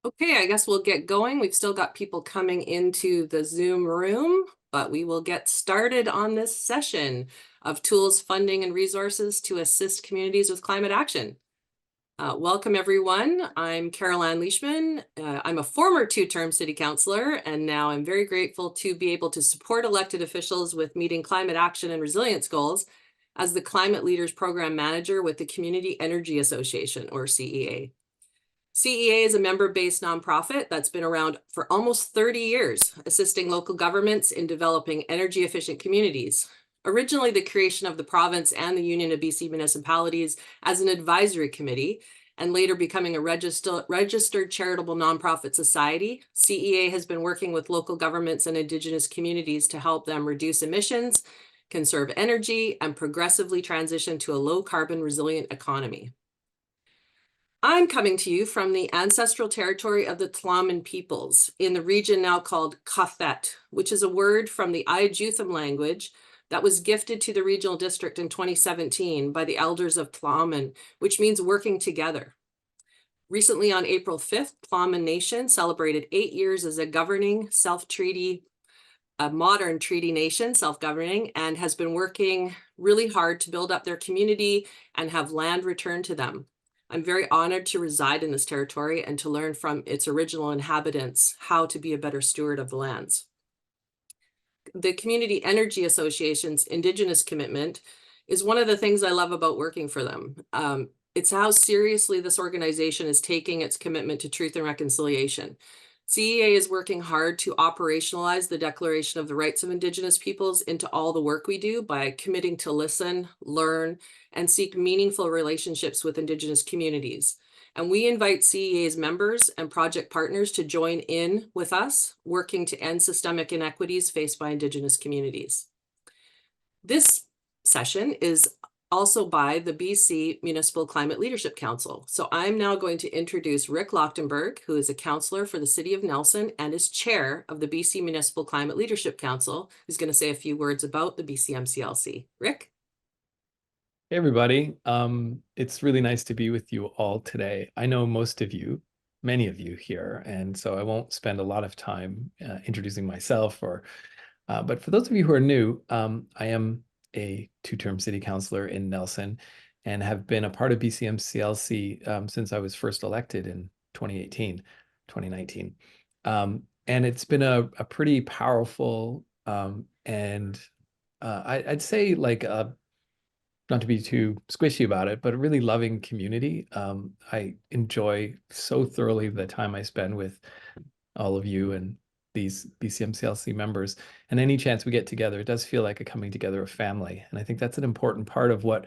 Okay, I guess we'll get going. We've still got people coming into the Zoom room, but we will get started on this session of tools, funding, and resources to assist communities with climate action. Welcome, everyone. I'm Caroline Leishman. I'm a former two-term city councilor, and now I'm very grateful to be able to support elected officials with meeting climate action and resilience goals as the Climate Leaders Program Manager with the Community Energy Association, or CEA. CEA is a member-based nonprofit that's been around for almost 30 years, assisting local governments in developing energy-efficient communities. Originally the creation of the province and the Union of BC Municipalities as an advisory committee, and later becoming a registered charitable nonprofit society, CEA has been working with local governments and Indigenous communities to help them reduce emissions, conserve energy, and progressively transition to a low-carbon resilient economy. I'm coming to you from the ancestral territory of the Tla'amin peoples in the region now called Qathet, which is a word from the Ayajutham language that was gifted to the regional district in 2017 by the elders of Tla'amin, which means working together. Recently on April 5th, Tla'amin Nation celebrated 8 years as a governing self-treaty, a modern treaty nation, self-governing, and has been working really hard to build up their community and have land returned to them. I'm very honored to reside in this territory and to learn from its original inhabitants how to be a better steward of the lands. The Community Energy Association's Indigenous commitment is one of the things I love about working for them. It's how seriously this organization is taking its commitment to truth and reconciliation. CEA is working hard to operationalize the Declaration of the Rights of Indigenous Peoples into all the work we do by committing to listen, learn, and seek meaningful relationships with Indigenous communities. And we invite CEA's members and project partners to join in with us, working to end systemic inequities faced by Indigenous communities. This session is also by the BC Municipal Climate Leadership Council. So I'm now going to introduce Rick Lochtenberg, who is a councillor for the City of Nelson and is chair of the BC Municipal Climate Leadership Council, who's going to say a few words about the BCMCLC. Rick? Hey everybody, it's really nice to be with you all today. I know most of you, many of you here, and so I won't spend a lot of time introducing myself. But for those of you who are new, I am a two-term city councilor in Nelson and have been a part of BCMCLC since I was first elected in 2018, 2019. And it's been a pretty powerful and I'd say like a not to be too squishy about it, but a really loving community. I enjoy so thoroughly the time I spend with all of you and these BCMCLC members. And any chance we get together, it does feel like a coming together of family. And I think that's an important part of what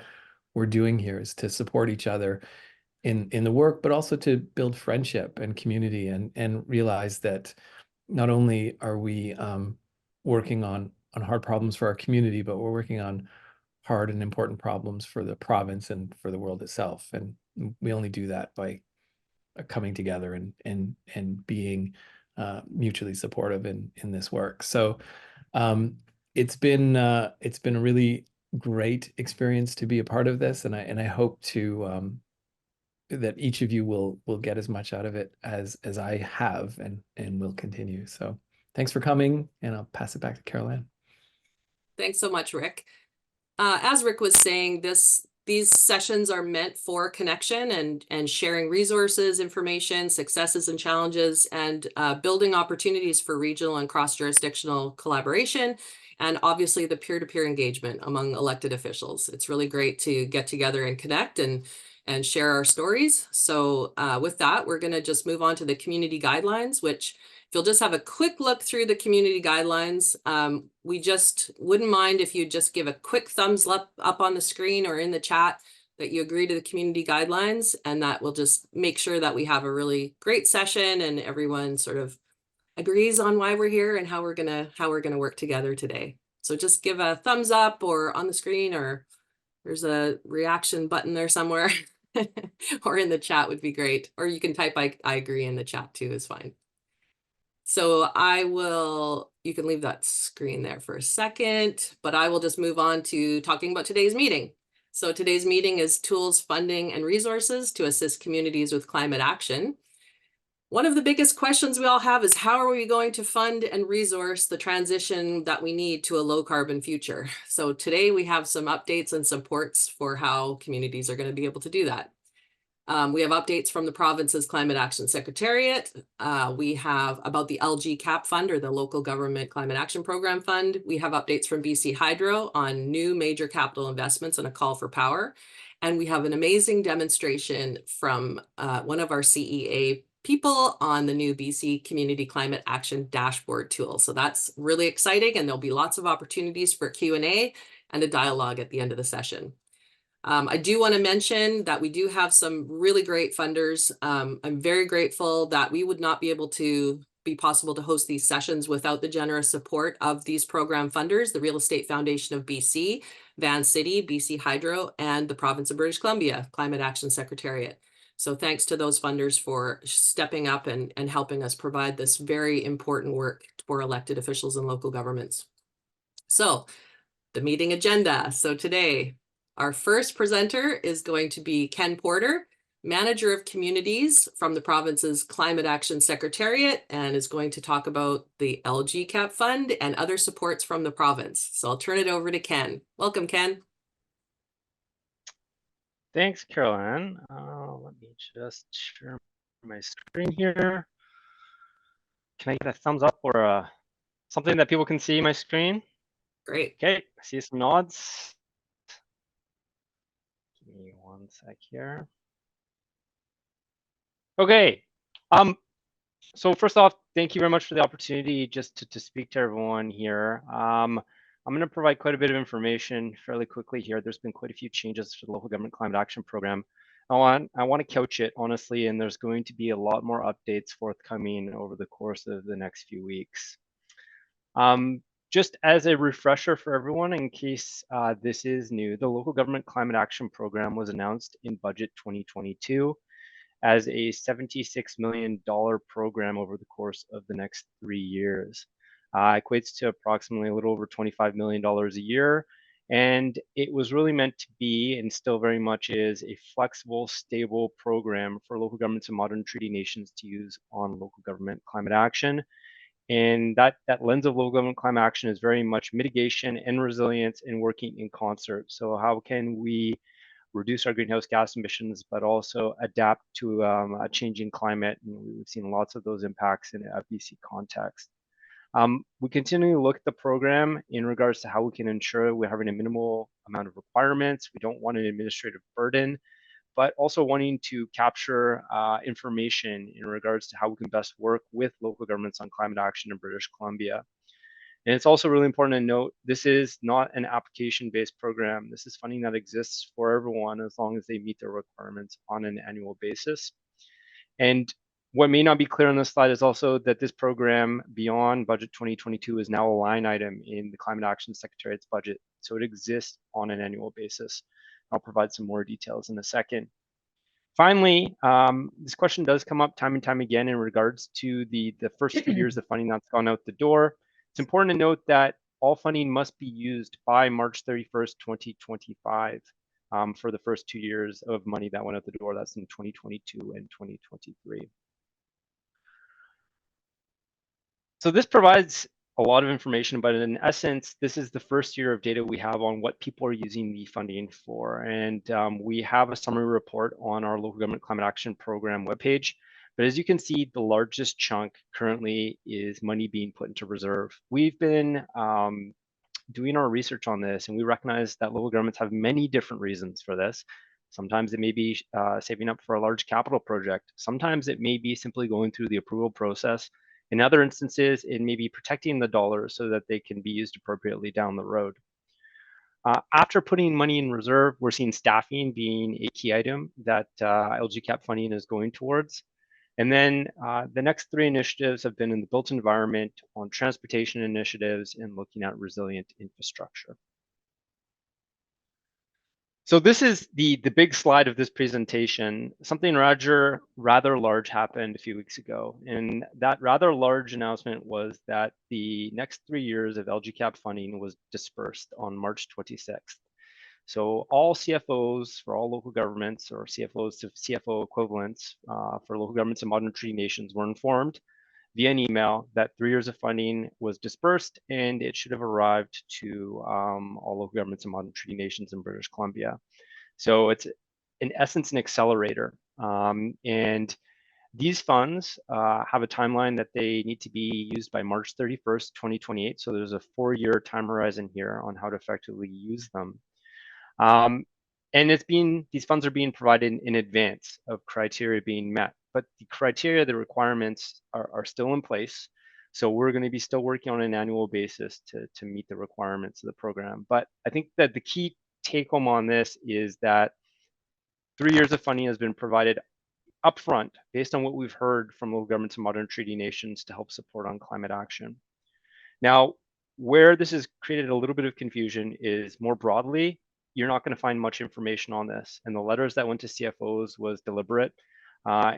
we're doing here is to support each other in the work, but also to build friendship and community and realize that not only are we working on hard problems for our community, but we're working on hard and important problems for the province and for the world itself. And we only do that by coming together and being mutually supportive in this work. So it's been a really great experience to be a part of this, and I hope to that each of you will get as much out of it as I have and will continue. So thanks for coming, and I'll pass it back to Caroline. Thanks so much, Rick. As Rick was saying, these sessions are meant for connection and sharing resources, information, successes and challenges, and building opportunities for regional and cross-jurisdictional collaboration, and obviously the peer-to-peer engagement among elected officials. It's really great to get together and connect and share our stories. So with that, we're going to just move on to the community guidelines, which if you'll just have a quick look through the community guidelines, we just wouldn't mind if you just give a quick thumbs up on the screen or in the chat that you agree to the community guidelines, and that will just make sure that we have a really great session and everyone sort of agrees on why we're here and how we're gonna work together today. So just give a thumbs up or on the screen, or there's a reaction button there somewhere or in the chat would be great. Or you can type I agree in the chat too, is fine. So you can leave that screen there for a second, but I will just move on to talking about today's meeting. So today's meeting is tools, funding, and resources to assist communities with climate action. One of the biggest questions we all have is how are we going to fund and resource the transition that we need to a low carbon future? So today we have some updates and supports for how communities are going to be able to do that. We have updates from the province's Climate Action Secretariat. We have about the LGCAP fund, or the Local Government Climate Action Program Fund. We have updates from BC Hydro on new major capital investments and a call for power. And we have an amazing demonstration from one of our CEA people on the new BC Community Climate Action Dashboard tool. So that's really exciting, and there'll be lots of opportunities for Q&A and a dialogue at the end of the session. I do want to mention that we do have some really great funders. I'm very grateful that we would not be able to be possible to host these sessions without the generous support of these program funders, the Real Estate Foundation of BC, Van City, BC Hydro, and the Province of British Columbia Climate Action Secretariat. So thanks to those funders for stepping up and helping us provide this very important work for elected officials and local governments. So the meeting agenda. So today, our first presenter is going to be Ken Porter, Manager of Communities from the province's Climate Action Secretariat, and is going to talk about the LGCAP Fund and other supports from the province. So I'll turn it over to Ken. Welcome, Ken. Thanks, Caroline. Let me just share my screen here. Can I get a thumbs up or something that people can see my screen? Great. Okay, I see some nods. Give me one sec here. Okay. So first off, thank you very much for the opportunity just to speak to everyone here. I'm going to provide quite a bit of information fairly quickly here. There's been quite a few changes to the Local Government Climate Action Program. I want to couch it honestly, and there's going to be a lot more updates forthcoming over the course of the next few weeks. Just as a refresher for everyone, in case this is new, the Local Government Climate Action Program was announced in Budget 2022 as a $76 million program over the course of the next 3 years. Equates to approximately a little over $25 million a year. And it was really meant to be, and still very much is, a flexible, stable program for local governments and modern treaty nations to use on local government climate action. And that lens of local government climate action is very much mitigation and resilience and working in concert. So how can we reduce our greenhouse gas emissions, but also adapt to a changing climate? And we've seen lots of those impacts in a BC context. We continue to look at the program in regards to how we can ensure we're having a minimal amount of requirements. We don't want an administrative burden, but also wanting to capture information in regards to how we can best work with local governments on climate action in British Columbia. And it's also really important to note, this is not an application-based program. This is funding that exists for everyone as long as they meet their requirements on an annual basis. And what may not be clear on this slide is also that this program beyond Budget 2022 is now a line item in the Climate Action Secretariat's budget. So it exists on an annual basis. I'll provide some more details in a second. Finally, this question does come up time and time again in regards to the first 2 years of funding that's gone out the door. It's important to note that all funding must be used by March 31st, 2025 for the first 2 years of money that went out the door. That's in 2022 and 2023. So this provides a lot of information, but in essence, this is the first year of data we have on what people are using the funding for. And we have a summary report on our Local Government Climate Action Program webpage. But as you can see, the largest chunk currently is money being put into reserve. We've been doing our research on this, and we recognize that local governments have many different reasons for this. Sometimes it may be saving up for a large capital project. Sometimes it may be simply going through the approval process. In other instances, it may be protecting the dollars so that they can be used appropriately down the road. After putting money in reserve, we're seeing staffing being a key item that LGCAP funding is going towards. And then the next 3 initiatives have been in the built environment, on transportation initiatives, and looking at resilient infrastructure. So this is the big slide of this presentation. Something rather large happened a few weeks ago. And that rather large announcement was that the next 3 years of LGCAP funding was dispersed on March 26th. So all CFOs for all local governments, or CFOs to CFO equivalents for local governments and modern treaty nations, were informed via an email that 3 years of funding was dispersed, and it should have arrived to all local governments and modern treaty nations in British Columbia. So it's in essence an accelerator, and these funds have a timeline that they need to be used by March 31st, 2028. So there's a 4-year time horizon here on how to effectively use them. And these funds are being provided in advance of criteria being met, but the criteria, the requirements are still in place. So we're going to be still working on an annual basis to meet the requirements of the program. But I think that the key take home on this is that 3 years of funding has been provided upfront based on what we've heard from local governments and modern treaty nations to help support on climate action. Now, where this has created a little bit of confusion is more broadly, you're not going to find much information on this. And the letters that went to CFOs was deliberate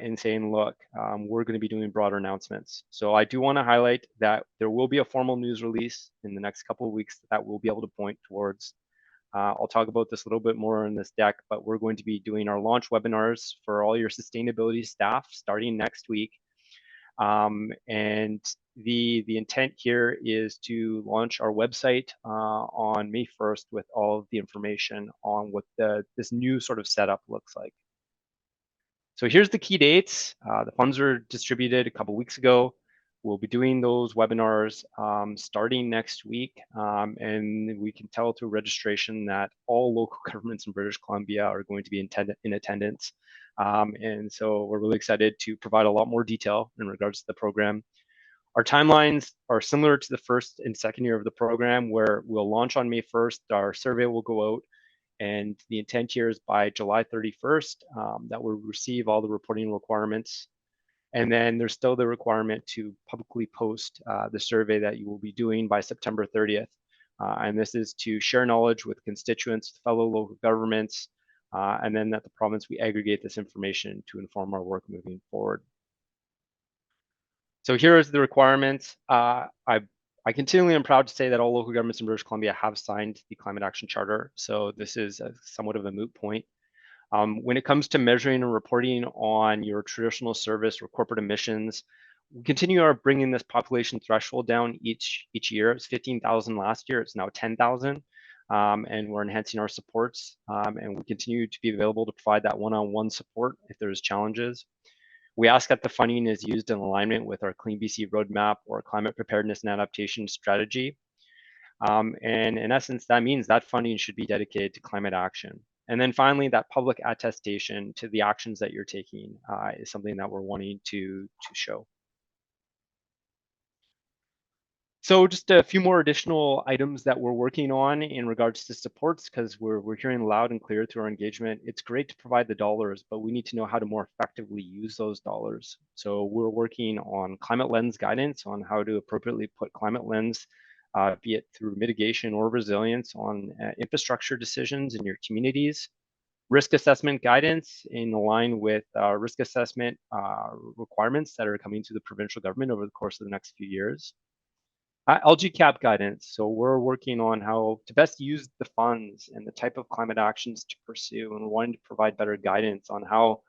in saying, look, we're going to be doing broader announcements. So I do want to highlight that there will be a formal news release in the next couple of weeks that we'll be able to point towards. I'll talk about this a little bit more in this deck, but we're going to be doing our launch webinars for all your sustainability staff starting next week. And the intent here is to launch our website on May 1st with all of the information on what this new sort of setup looks like. So here's the key dates. The funds were distributed a couple weeks ago. We'll be doing those webinars starting next week, and we can tell through registration that all local governments in British Columbia are going to be in attendance. And so we're really excited to provide a lot more detail in regards to the program. Our timelines are similar to the first and second year of the program, where we'll launch on May 1st, our survey will go out, and the intent here is by July 31st that we'll receive all the reporting requirements. And then there's still the requirement to publicly post the survey that you will be doing by September 30th. And this is to share knowledge with constituents, fellow local governments, and then at the province, we aggregate this information to inform our work moving forward. So here is the requirements. I continually am proud to say that all local governments in British Columbia have signed the Climate Action Charter. So this is somewhat of a moot point. When it comes to measuring and reporting on your traditional service or corporate emissions, we continue our bringing this population threshold down each year. It's 15,000 last year. It's now 10,000. And we're enhancing our supports, and we continue to be available to provide that one-on-one support if there's challenges. We ask that the funding is used in alignment with our Clean BC roadmap or climate preparedness and adaptation strategy. And in essence, that means that funding should be dedicated to climate action. And then finally, that public attestation to the actions that you're taking is something that we're wanting to show. So just a few more additional items that we're working on in regards to supports, because we're hearing loud and clear through our engagement. It's great to provide the dollars, but we need to know how to more effectively use those dollars. So we're working on climate lens guidance on how to appropriately put climate lens, be it through mitigation or resilience on infrastructure decisions in your communities. Risk assessment guidance in line with risk assessment requirements that are coming to the provincial government over the course of the next few years. LGCAP guidance. So we're working on how to best use the funds and the type of climate actions to pursue, and we're wanting to provide better guidance on how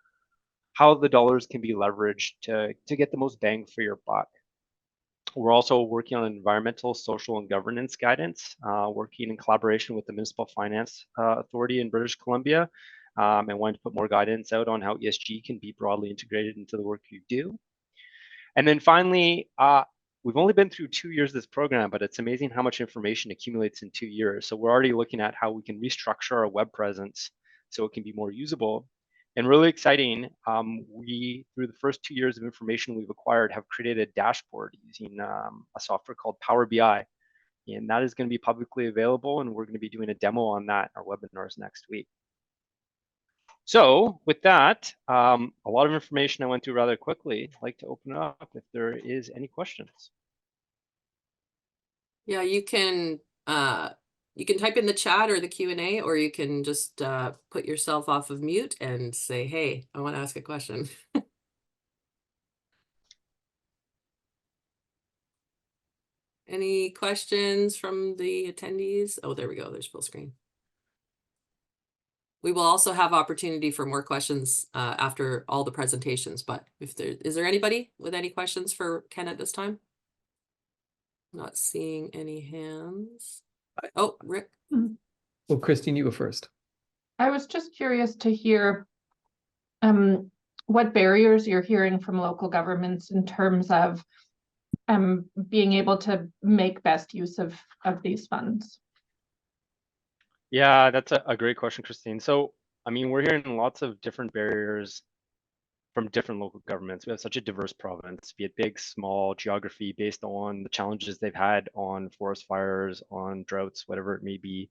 the dollars can be leveraged to get the most bang for your buck. We're also working on environmental, social, and governance guidance, working in collaboration with the Municipal Finance Authority in British Columbia, and wanting to put more guidance out on how ESG can be broadly integrated into the work you do. And then finally, we've only been through 2 years of this program, but it's amazing how much information accumulates in 2 years. So we're already looking at how we can restructure our web presence so it can be more usable. And really exciting, we, through the first 2 years of information we've acquired, have created a dashboard using a software called Power BI. And that is going to be publicly available, and we're going to be doing a demo on that in our webinars next week. So with that, a lot of information I went through rather quickly. I'd like to open it up if there is any questions. Yeah, you can type in the chat or the Q&A, or you can just put yourself off of mute and say, hey, I want to ask a question. Any questions from the attendees? Oh, there we go. There's full screen. We will also have opportunity for more questions after all the presentations, but is there anybody with any questions for Ken at this time? Not seeing any hands. Oh, Rick. Well, Christine, you go first. I was just curious to hear what barriers you're hearing from local governments in terms of being able to make best use of these funds. Yeah, that's a great question, Christine. So, I mean, we're hearing lots of different barriers from different local governments. We have such a diverse province, be it big, small, geography, based on the challenges they've had on forest fires, on droughts, whatever it may be.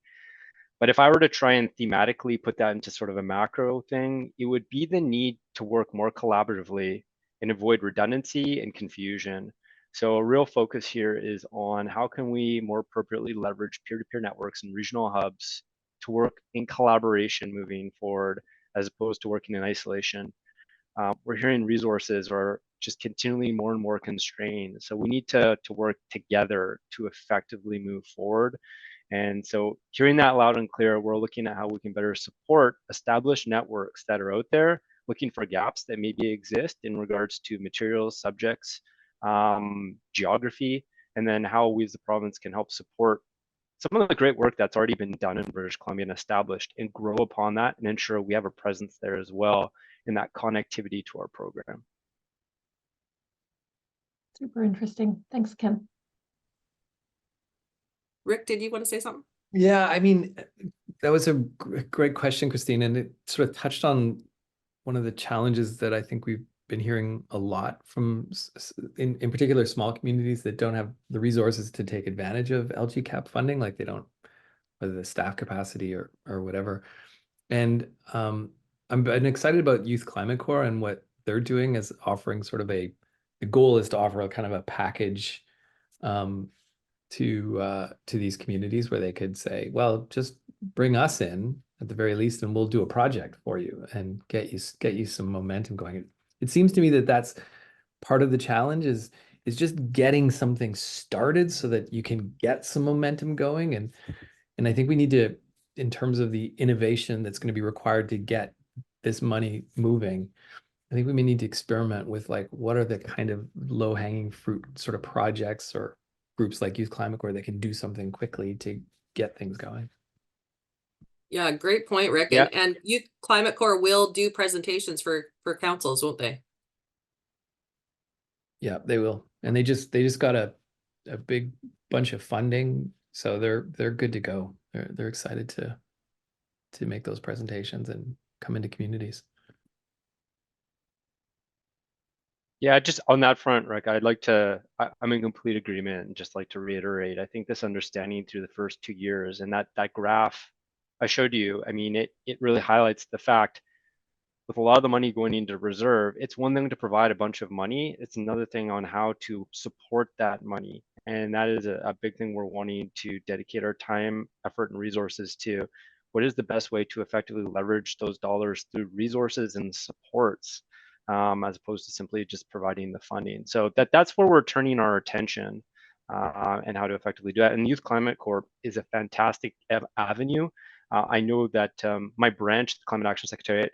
But if I were to try and thematically put that into sort of a macro thing, it would be the need to work more collaboratively and avoid redundancy and confusion. So a real focus here is on how can we more appropriately leverage peer-to-peer networks and regional hubs to work in collaboration moving forward, as opposed to working in isolation. We're hearing resources are just continually more and more constrained. So we need to work together to effectively move forward. And so hearing that loud and clear, we're looking at how we can better support established networks that are out there, looking for gaps that maybe exist in regards to materials, subjects, geography, and then how we as the province can help support some of the great work that's already been done in British Columbia and established, and grow upon that and ensure we have a presence there as well in that connectivity to our program. Super interesting. Thanks, Ken. Rick, did you want to say something? Yeah, I mean, that was a great question, Christine, and it sort of touched on one of the challenges that I think we've been hearing a lot from, in particular, small communities that don't have the resources to take advantage of LGCAP funding, like they don't, whether the staff capacity or whatever. And I'm excited about Youth Climate Corps and what they're doing as offering sort of the goal is to offer a kind of a package to these communities where they could say, well, just bring us in at the very least, and we'll do a project for you and get you some momentum going. It seems to me that that's part of the challenge is just getting something started so that you can get some momentum going. And I think we need to, in terms of the innovation that's going to be required to get this money moving, I think we may need to experiment with like, what are the kind of low-hanging fruit sort of projects or groups like Youth Climate Corps that can do something quickly to get things going. Yeah, great point, Rick. Yeah. And Youth Climate Corps will do presentations for councils, won't they? Yeah, they will. And they just got a big bunch of funding, so they're good to go. They're excited to make those presentations and come into communities. Yeah, just on that front, Rick, I'm in complete agreement, and just like to reiterate, I think this understanding through the first 2 years and that graph I showed you, I mean, it really highlights the fact with a lot of the money going into reserve, it's one thing to provide a bunch of money. It's another thing on how to support that money. And that is a big thing we're wanting to dedicate our time, effort, and resources to. What is the best way to effectively leverage those dollars through resources and supports, as opposed to simply just providing the funding? So that's where we're turning our attention, and how to effectively do that. And Youth Climate Corps is a fantastic avenue. I know that my branch, the Climate Action Secretariat,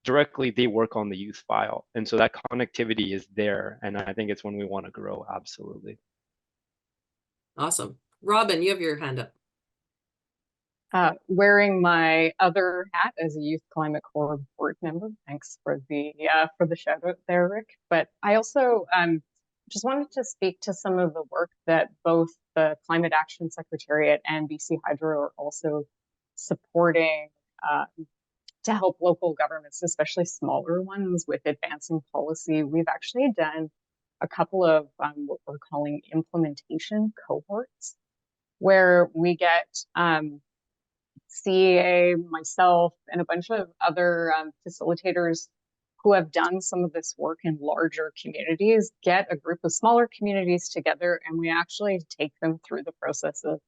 directly they work on the youth file, and so that connectivity is there, and I think it's one we want to grow. Absolutely. Awesome. Robin, you have your hand up. Wearing my other hat as a Youth Climate Corps board member. Thanks for the shout out there, Rick. But I also just wanted to speak to some of the work that both the Climate Action Secretariat and BC Hydro are also supporting to help local governments, especially smaller ones, with advancing policy. We've actually done a couple of what we're calling implementation cohorts, where we get CEA, myself, and a bunch of other facilitators who have done some of this work in larger communities, get a group of smaller communities together, and we actually take them through the process of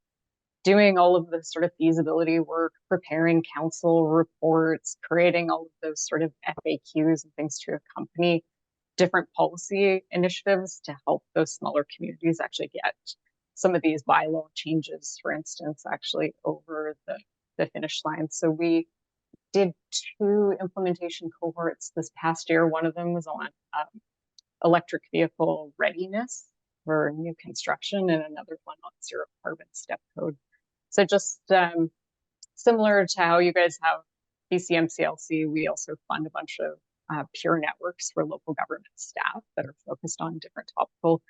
doing all of the sort of feasibility work, preparing council reports, creating all of those sort of FAQs and things to accompany different policy initiatives to help those smaller communities actually get some of these bylaw changes, for instance, actually over the finish line. So we did 2 implementation cohorts this past year. One of them was on electric vehicle readiness for new construction, and another one on zero carbon step code. So just similar to how you guys have BCMCLC, we also fund a bunch of peer networks for local government staff that are focused on different topical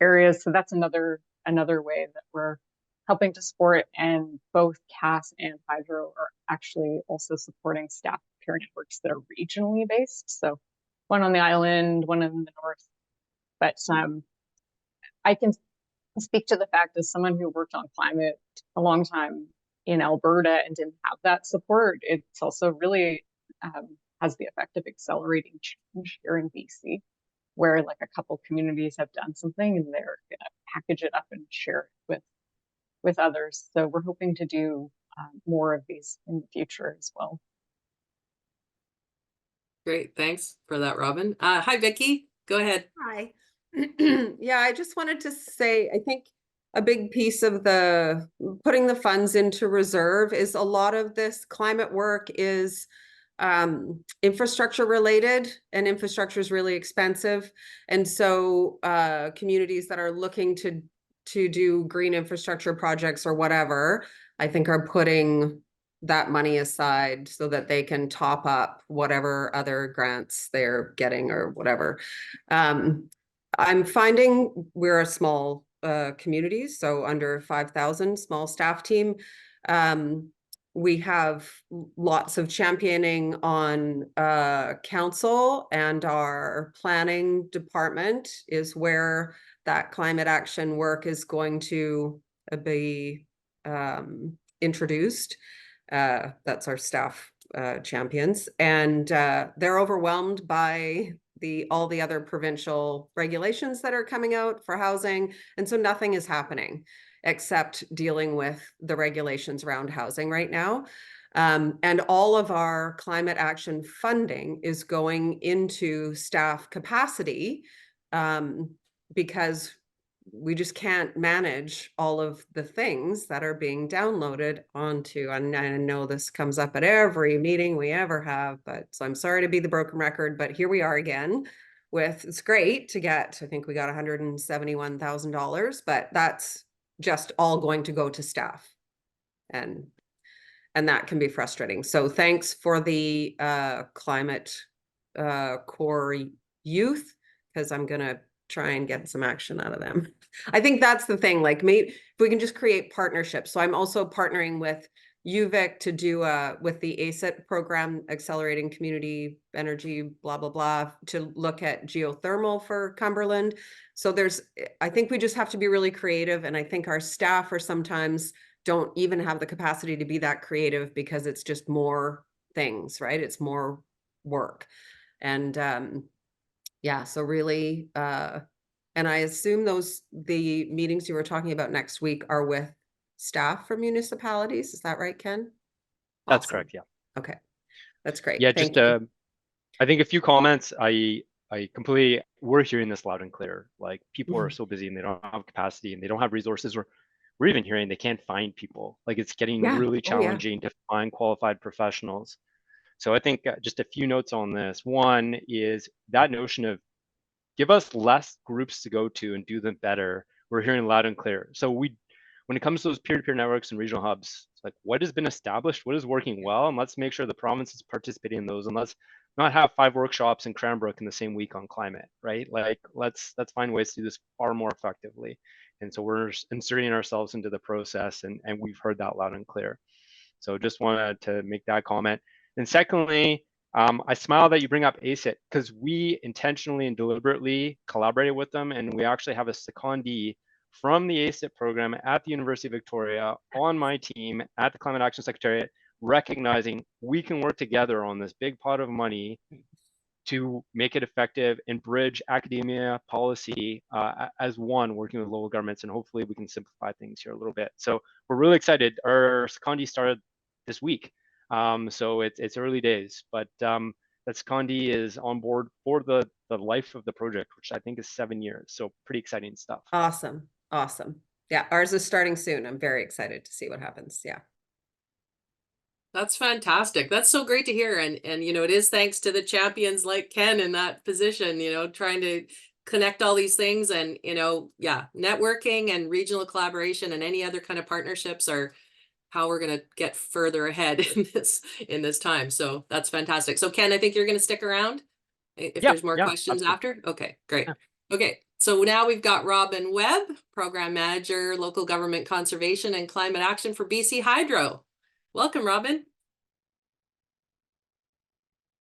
areas. So that's another way that we're helping to support, and both CAS and Hydro are actually also supporting staff peer networks that are regionally based. So one on the island, one in the north. But I can speak to the fact, as someone who worked on climate a long time in Alberta and didn't have that support, it's also really has the effect of accelerating change here in BC, where like a couple communities have done something and they're gonna package it up and share it with others. So we're hoping to do more of these in the future as well. Great, thanks for that, Robin. Hi, Vicky, go ahead. Hi. Yeah, I just wanted to say, I think a big piece of the putting the funds into reserve is a lot of this climate work is infrastructure related, and infrastructure is really expensive. And so communities that are looking to do green infrastructure projects or whatever, I think are putting that money aside so that they can top up whatever other grants they're getting or whatever. I'm finding we're a small community, so under 5,000, small staff team. We have lots of championing on council, and our planning department is where that climate action work is going to be introduced. That's our staff champions, and they're overwhelmed by all the other provincial regulations that are coming out for housing, and so nothing is happening except dealing with the regulations around housing right now. And all of our climate action funding is going into staff capacity because we just can't manage all of the things that are being downloaded onto, and I know this comes up at every meeting we ever have, but so I'm sorry to be the broken record, but here we are again with, it's great to get, I think we got $171,000, but that's just all going to go to staff. And that can be frustrating. So thanks for the climate core youth, because I'm gonna try and get some action out of them. I think that's the thing, like maybe if we can just create partnerships. So I'm also partnering with UVic to do with the ACIT program, Accelerating Community Energy, blah, blah, blah, to look at geothermal for Cumberland. So I think we just have to be really creative. And I think our staff are sometimes don't even have the capacity to be that creative because it's just more things, right? It's more work. And yeah, so really, and I assume the meetings you were talking about next week are with staff from municipalities. Is that right, Ken? That's Awesome. correct. Yeah. Okay. That's great. Yeah. Thank Just, you. I think a few comments. We're hearing this loud and clear. Like people are so busy and they don't have capacity and they don't have resources, or we're even hearing they can't find people. Like it's getting really challenging to find qualified professionals. So I think just a few notes on this. One is that notion of give us less groups to go to and do them better. We're hearing loud and clear. So when it comes to those peer-to-peer networks and regional hubs, it's like what has been established, what is working well, and let's make sure the province is participating in those, and let's not have 5 workshops in Cranbrook in the same week on climate, right? Like let's find ways to do this far more effectively. And so we're inserting ourselves into the process, and we've heard that loud and clear. So just wanted to make that comment. And secondly, I smile that you bring up ACIT, because we intentionally and deliberately collaborated with them, and we actually have a secondee from the ACIT program at the University of Victoria on my team at the Climate Action Secretariat, recognizing we can work together on this big pot of money to make it effective and bridge academia, policy as one, working with local governments, and hopefully we can simplify things here a little bit. So we're really excited. Our secondee started this week. So it's early days, but that secondee is on board for the life of the project, which I think is 7 years. So pretty exciting stuff. Awesome. Awesome. Yeah, ours is starting soon. I'm very excited to see what happens. Yeah. That's fantastic. That's so great to hear. And you know, it is thanks to the champions like Ken in that position, you know, trying to connect all these things and, you know, yeah, networking and regional collaboration and any other kind of partnerships are how we're going to get further ahead in this time. So that's fantastic. So Ken, I think you're going to stick around if Yeah, there's more yeah, questions absolutely. after. Okay, great. Yeah. Okay, so now we've got Robin Webb, Program Manager, Local Government Conservation and Climate Action for BC Hydro. Welcome, Robin.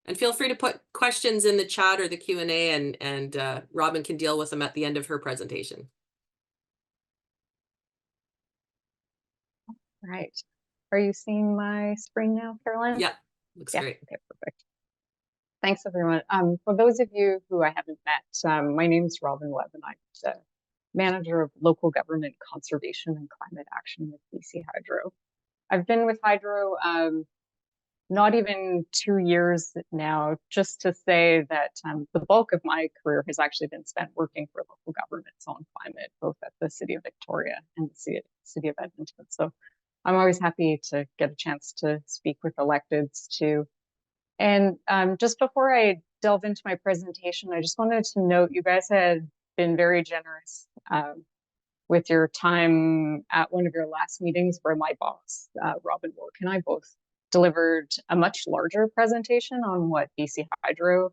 And feel free to put questions in the chat or the Q&A and Robin can deal with them at the end of her presentation. Right. Are you seeing my screen now, Caroline? Yeah, looks great. Okay, perfect. Thanks, everyone. For those of you who I haven't met, my name is Robin Webb, and I'm the Manager of Local Government Conservation and Climate Action with BC Hydro. I've been with Hydro not even 2 years now, just to say that the bulk of my career has actually been spent working for local governments on climate, both at the City of Victoria and the City of Edmonton. So I'm always happy to get a chance to speak with electeds too. And just before I delve into my presentation, I just wanted to note you guys had been very generous with your time at one of your last meetings where my boss, Robin Work, and I both delivered a much larger presentation on what BC Hydro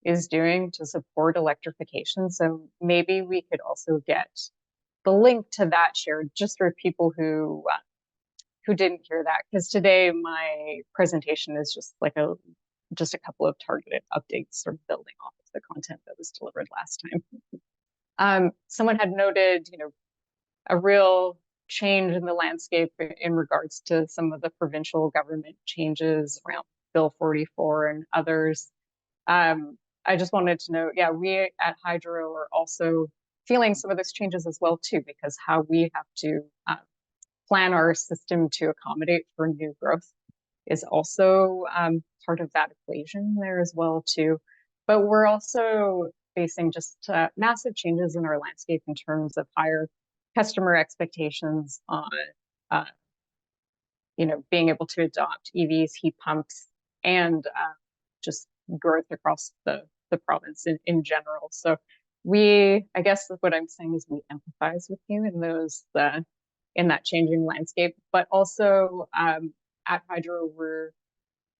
is doing to support electrification. So maybe we could also get the link to that shared just for people who didn't hear that, because today my presentation is just like just a couple of targeted updates, sort of building off of the content that was delivered last time. Someone had noted, you know, a real change in the landscape in regards to some of the provincial government changes around Bill 44 and others. I just wanted to know, yeah, we at Hydro are also feeling some of those changes as well too, because how we have to plan our system to accommodate for new growth is also part of that equation there as well too. But we're also facing just massive changes in our landscape in terms of higher customer expectations on, you know, being able to adopt EVs, heat pumps, and just growth across the province in general. So I guess what I'm saying is we empathize with you in those, in that changing landscape, but also at Hydro, we're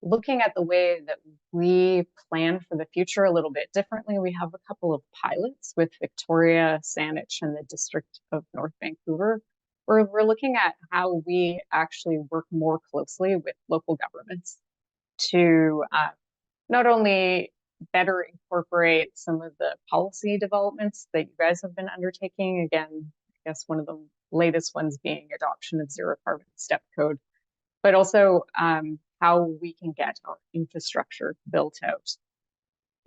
looking at the way that we plan for the future a little bit differently. We have a couple of pilots with Victoria, Saanich, and the District of North Vancouver, where we're looking at how we actually work more closely with local governments to not only better incorporate some of the policy developments that you guys have been undertaking. Again, I guess one of the latest ones being adoption of zero carbon step code, but also how we can get our infrastructure built out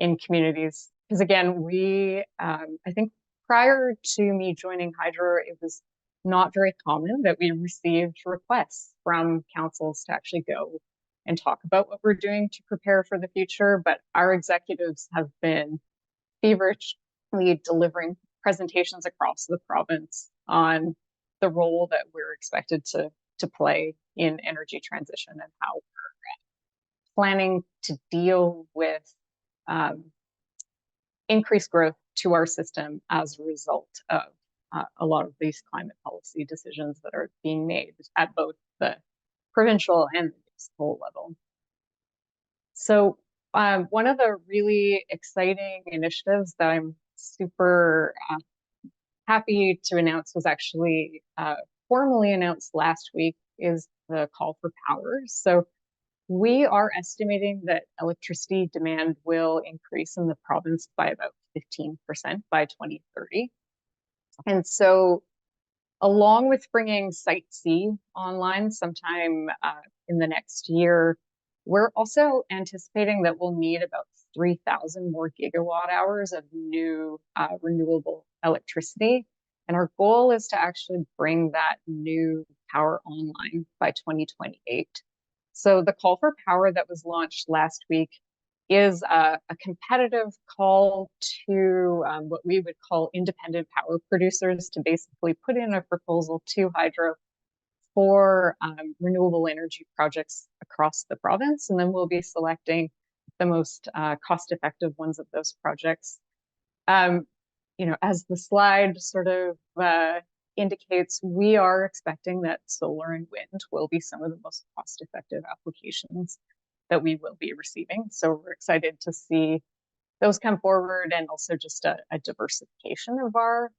in communities. Because again, I think prior to me joining Hydro, it was not very common that we received requests from councils to actually go and talk about what we're doing to prepare for the future. But our executives have been feverishly delivering presentations across the province on the role that we're expected to play in energy transition and how we're planning to deal with increased growth to our system as a result of a lot of these climate policy decisions that are being made at both the provincial and the municipal level. So one of the really exciting initiatives that I'm super happy to announce was actually formally announced last week is the call for power. So we are estimating that electricity demand will increase in the province by about 15% by 2030. And so along with bringing Site C online sometime in the next year, we're also anticipating that we'll need about 3,000 more gigawatt hours of new renewable electricity. And our goal is to actually bring that new power online by 2028. So the call for power that was launched last week is a competitive call to what we would call independent power producers to basically put in a proposal to Hydro for renewable energy projects across the province, and then we'll be selecting the most cost-effective ones of those projects. You know, as the slide sort of indicates, we are expecting that solar and wind will be some of the most cost-effective applications that we will be receiving. So we're excited to see those come forward, and also just a diversification of our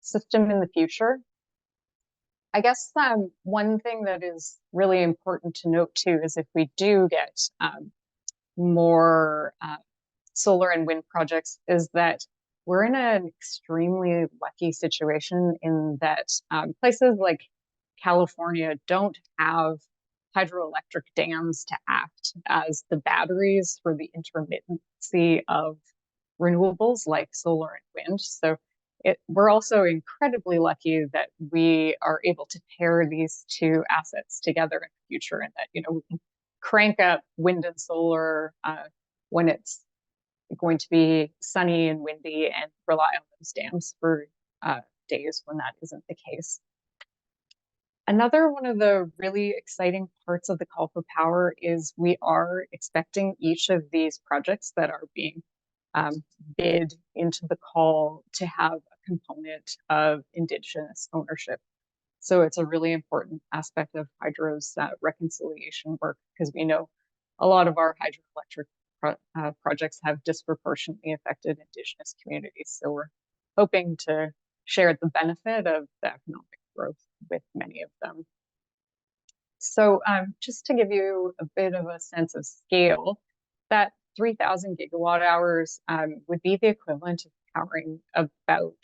system in the future. I guess one thing that is really important to note too is if we do get more solar and wind projects, is that we're in an extremely lucky situation in that places like California don't have hydroelectric dams to act as the batteries for the intermittency of renewables like solar and wind. So we're also incredibly lucky that we are able to pair these two assets together in the future, and that, you know, we can crank up wind and solar when it's going to be sunny and windy, and rely on those dams for days when that isn't the case. Another one of the really exciting parts of the call for power is we are expecting each of these projects that are being bid into the call to have a component of Indigenous ownership. So it's a really important aspect of hydro's reconciliation work, because we know a lot of our hydroelectric projects have disproportionately affected Indigenous communities. So we're hoping to share the benefit of the economic growth with many of them. So just to give you a bit of a sense of scale, that 3,000 gigawatt hours would be the equivalent of powering about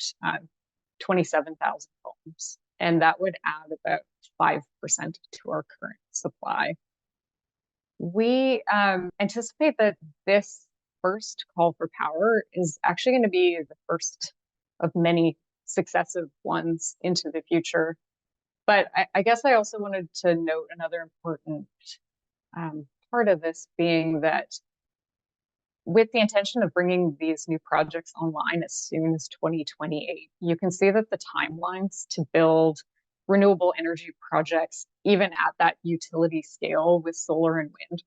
27,000 homes. And that would add about 5% to our current supply. We anticipate that this first call for power is actually going to be the first of many successive ones into the future. But I guess I also wanted to note another important part of this being that with the intention of bringing these new projects online as soon as 2028, you can see that the timelines to build renewable energy projects, even at that utility scale with solar and wind,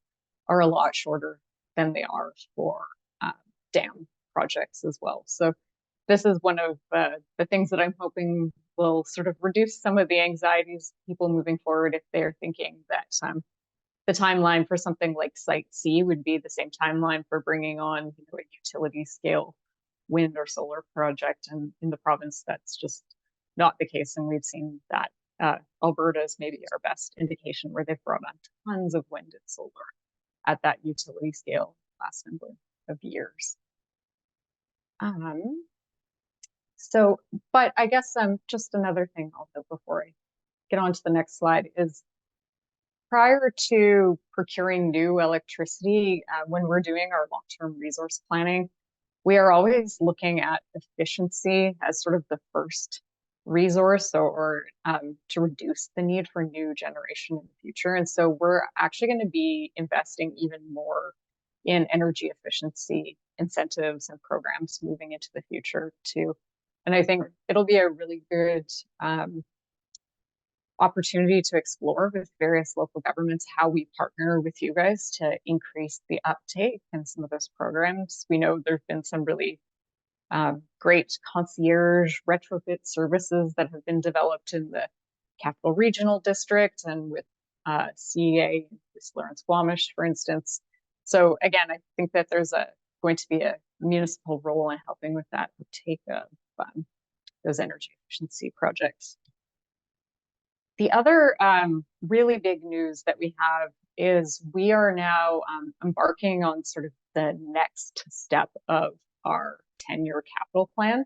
are a lot shorter than they are for dam projects as well. So this is one of the things that I'm hoping will sort of reduce some of the anxieties people moving forward if they're thinking that the timeline for something like Site C would be the same timeline for bringing on, you know, a utility scale wind or solar project. And in the province, that's just not the case. And we've seen that Alberta is maybe our best indication, where they've brought on tons of wind and solar at that utility scale last number of years. So, but I guess just another thing also before I get on to the next slide is, prior to procuring new electricity, when we're doing our long-term resource planning, we are always looking at efficiency as sort of the first resource, or to reduce the need for new generation in the future. And so we're actually going to be investing even more in energy efficiency incentives and programs moving into the future too. And I think it'll be a really good opportunity to explore with various local governments how we partner with you guys to increase the uptake in some of those programs. We know there've been some really great concierge retrofit services that have been developed in the Capital Regional District and with CEA, Whistler and Squamish, for instance. So again, I think that there's going to be a municipal role in helping with that uptake of those energy efficiency projects. The other really big news that we have is we are now embarking on sort of the next step of our 10-year capital plan.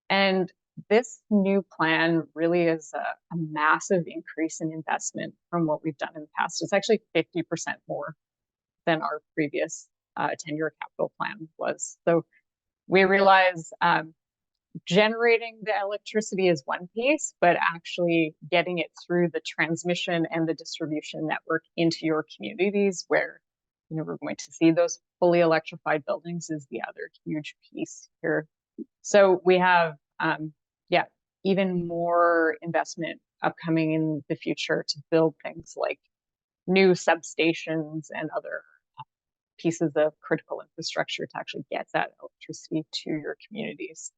And this new plan really is a massive increase in investment from what we've done in the past. It's actually 50% more than our previous 10-year capital plan was. So we realize generating the electricity is one piece, but actually getting it through the transmission and the distribution network into your communities where, you know, we're going to see those fully electrified buildings is the other huge piece here. So we have, even more investment upcoming in the future to build things like new substations and other pieces of critical infrastructure to actually get that electricity to your communities.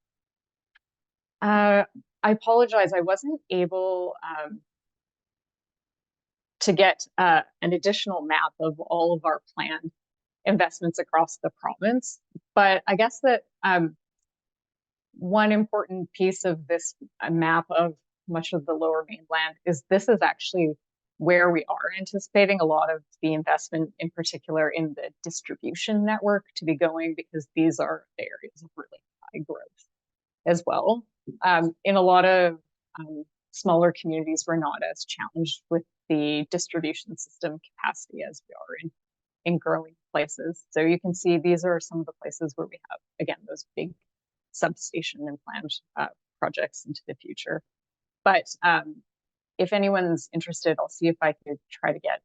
I apologize, I wasn't able to get an additional map of all of our planned investments across the province, but I guess that one important piece of this map of much of the Lower Mainland is this is actually where we are anticipating a lot of the investment, in particular in the distribution network, to be going, because these are areas of really high growth as well. In a lot of smaller communities, we're not as challenged with the distribution system capacity as we are in growing places. So you can see these are some of the places where we have, again, those big substation and planned projects into the future. But if anyone's interested, I'll see if I could try to get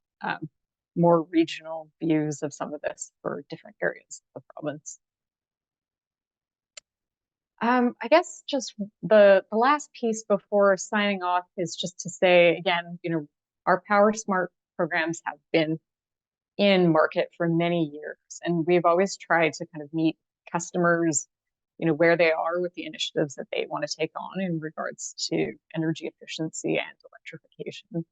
more regional views of some of this for different areas of the province. I guess just the last piece before signing off is just to say, again, our Power Smart programs have been in market for many years, and we've always tried to kind of meet customers, where they are with the initiatives that they want to take on in regards to energy efficiency and electrification.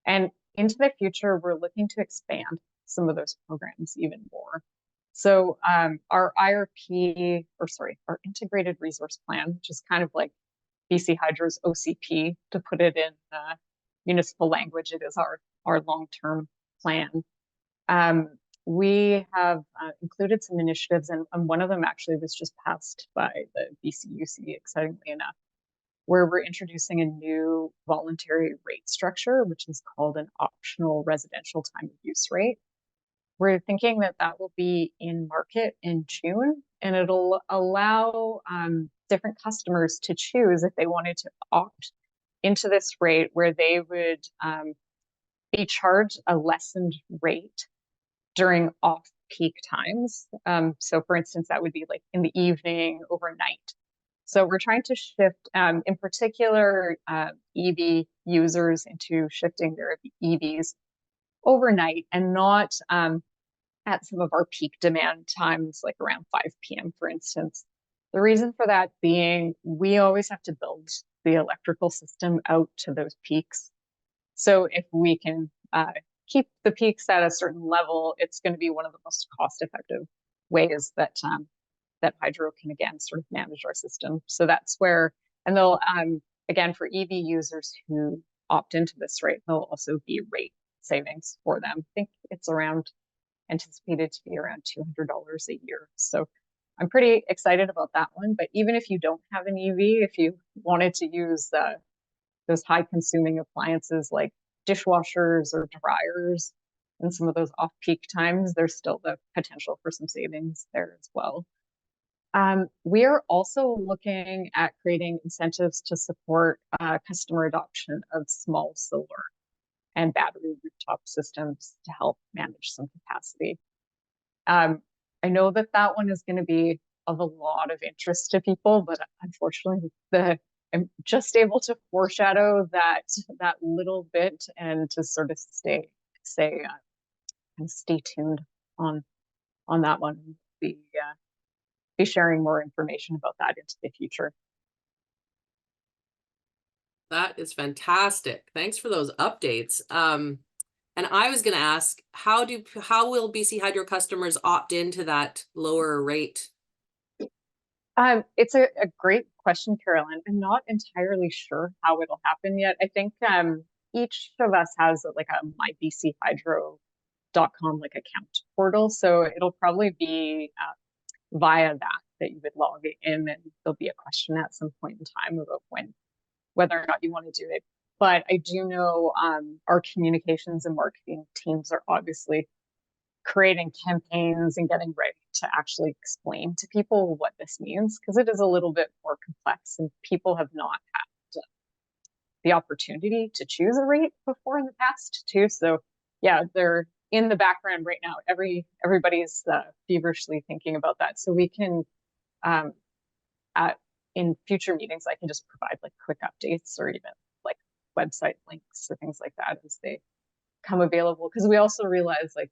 And into the future, we're looking to expand some of those programs even more. So our IRP, our Integrated Resource Plan, which is kind of like BC Hydro's OCP, to put it in municipal language, it is our long-term plan. We have included some initiatives, and one of them actually was just passed by the BCUC, excitingly enough, where we're introducing a new voluntary rate structure, which is called an optional residential time of use rate. We're thinking that that will be in market in June, and it'll allow different customers to choose if they wanted to opt into this rate, where they would be charged a lessened rate during off-peak times. So for instance, that would be like in the evening, overnight. So we're trying to shift, in particular, EV users into shifting their EVs overnight and not at some of our peak demand times, like around 5 p.m., for instance. The reason for that being, we always have to build the electrical system out to those peaks. So if we can keep the peaks at a certain level, it's going to be one of the most cost-effective ways that that hydro can, again, sort of manage our system. So that's where, and they'll, again, for EV users who opt into this rate, there'll also be rate savings for them. I think it's anticipated to be around $200 a year. So I'm pretty excited about that one. But even if you don't have an EV, if you wanted to use those high-consuming appliances like dishwashers or dryers and some of those off-peak times, there's still the potential for some savings there as well. We are also looking at creating incentives to support customer adoption of small solar and battery rooftop systems to help manage some capacity. I know that that one is going to be of a lot of interest to people, but unfortunately, I'm just able to foreshadow that little bit, and to sort of stay tuned on that one. Be sharing more information about that into the future. That is fantastic. Thanks for those updates. And I was going to ask, how will BC Hydro customers opt into that lower rate? It's a great question, Carolyn. I'm not entirely sure how it'll happen yet. I think each of us has like a mybchydro.com like account portal, so it'll probably be via that you would log in, and there'll be a question at some point in time about whether or not you want to do it. But I do know our communications and marketing teams are obviously creating campaigns and getting ready to actually explain to people what this means, because it is a little bit more complex and people have not had the opportunity to choose a rate before in the past too. So yeah, they're in the background right now. Everybody's feverishly thinking about that. So we can, in future meetings, I can just provide like quick updates or even like website links or things like that as they come available. Because we also realize like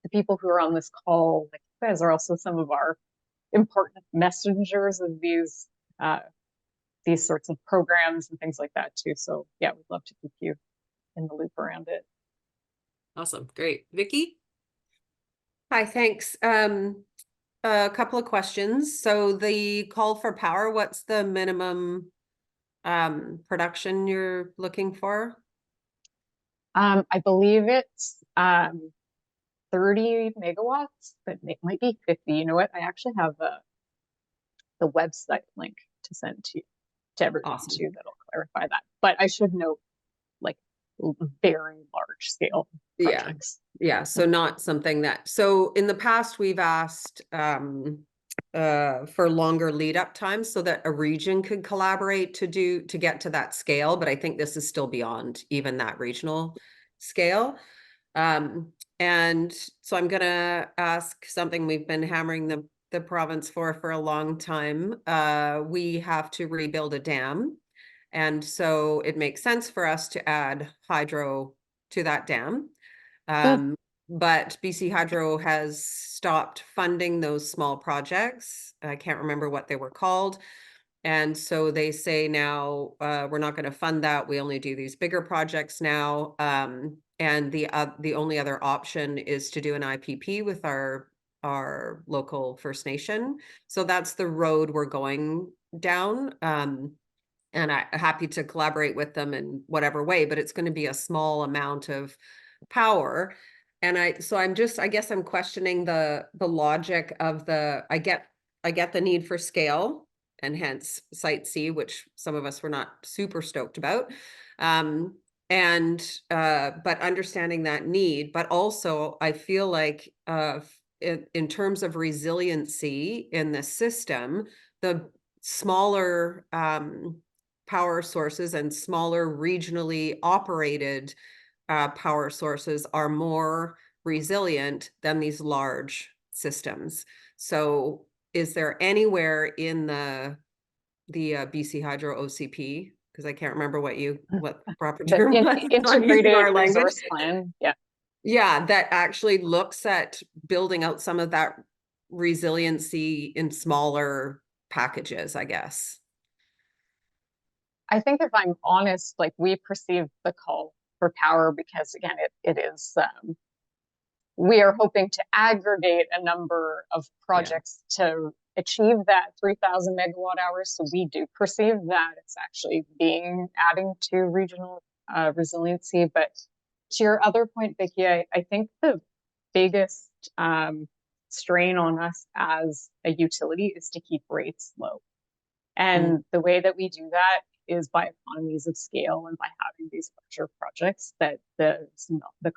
the people who are on this call, like you guys are also some of our important messengers of these sorts of programs and things like that too. So yeah, we'd love to keep you in the loop around it. Awesome. Great. Vicky? Hi, thanks. A couple of questions. So the call for power, what's the minimum production you're looking for? I believe it's 30 megawatts, but it might be 50. You know what? I actually have the website link to send to everyone Awesome. too that'll clarify that. But I should note, like, very large scale projects. Yeah, so not something that, so in the past, we've asked for longer lead up times so that a region could collaborate to get to that scale, but I think this is still beyond even that regional scale. And so I'm gonna ask something we've been hammering the province for a long time. We have to rebuild a dam. And so it makes sense for us to add hydro to that dam. But BC Hydro has stopped funding those small projects. I can't remember what they were called. And so they say now, we're not going to fund that. We only do these bigger projects now. And the only other option is to do an IPP with our local First Nation. So that's the road we're going down. And I'm happy to collaborate with them in whatever way, but it's going to be a small amount of power. And I guess I'm questioning the logic of I get the need for scale and hence Site C, which some of us were not super stoked about. But understanding that need, but also I feel like in terms of resiliency in the system, the smaller power sources and smaller regionally operated power sources are more resilient than these large systems. So is there anywhere in the BC Hydro OCP, because I can't remember what the proper term was, integrated our language, resource plan, that actually looks at building out some of that resiliency in smaller packages, I guess. I think if I'm honest, like we perceive the call for power because again, it is, we are hoping to aggregate a number of projects to achieve that 3,000 megawatt hours. So we do perceive that it's actually adding to regional resiliency. But to your other point, Vicky, I think the biggest strain on us as a utility is to keep rates low. And the way that we do that is by economies of scale and by having these larger projects that the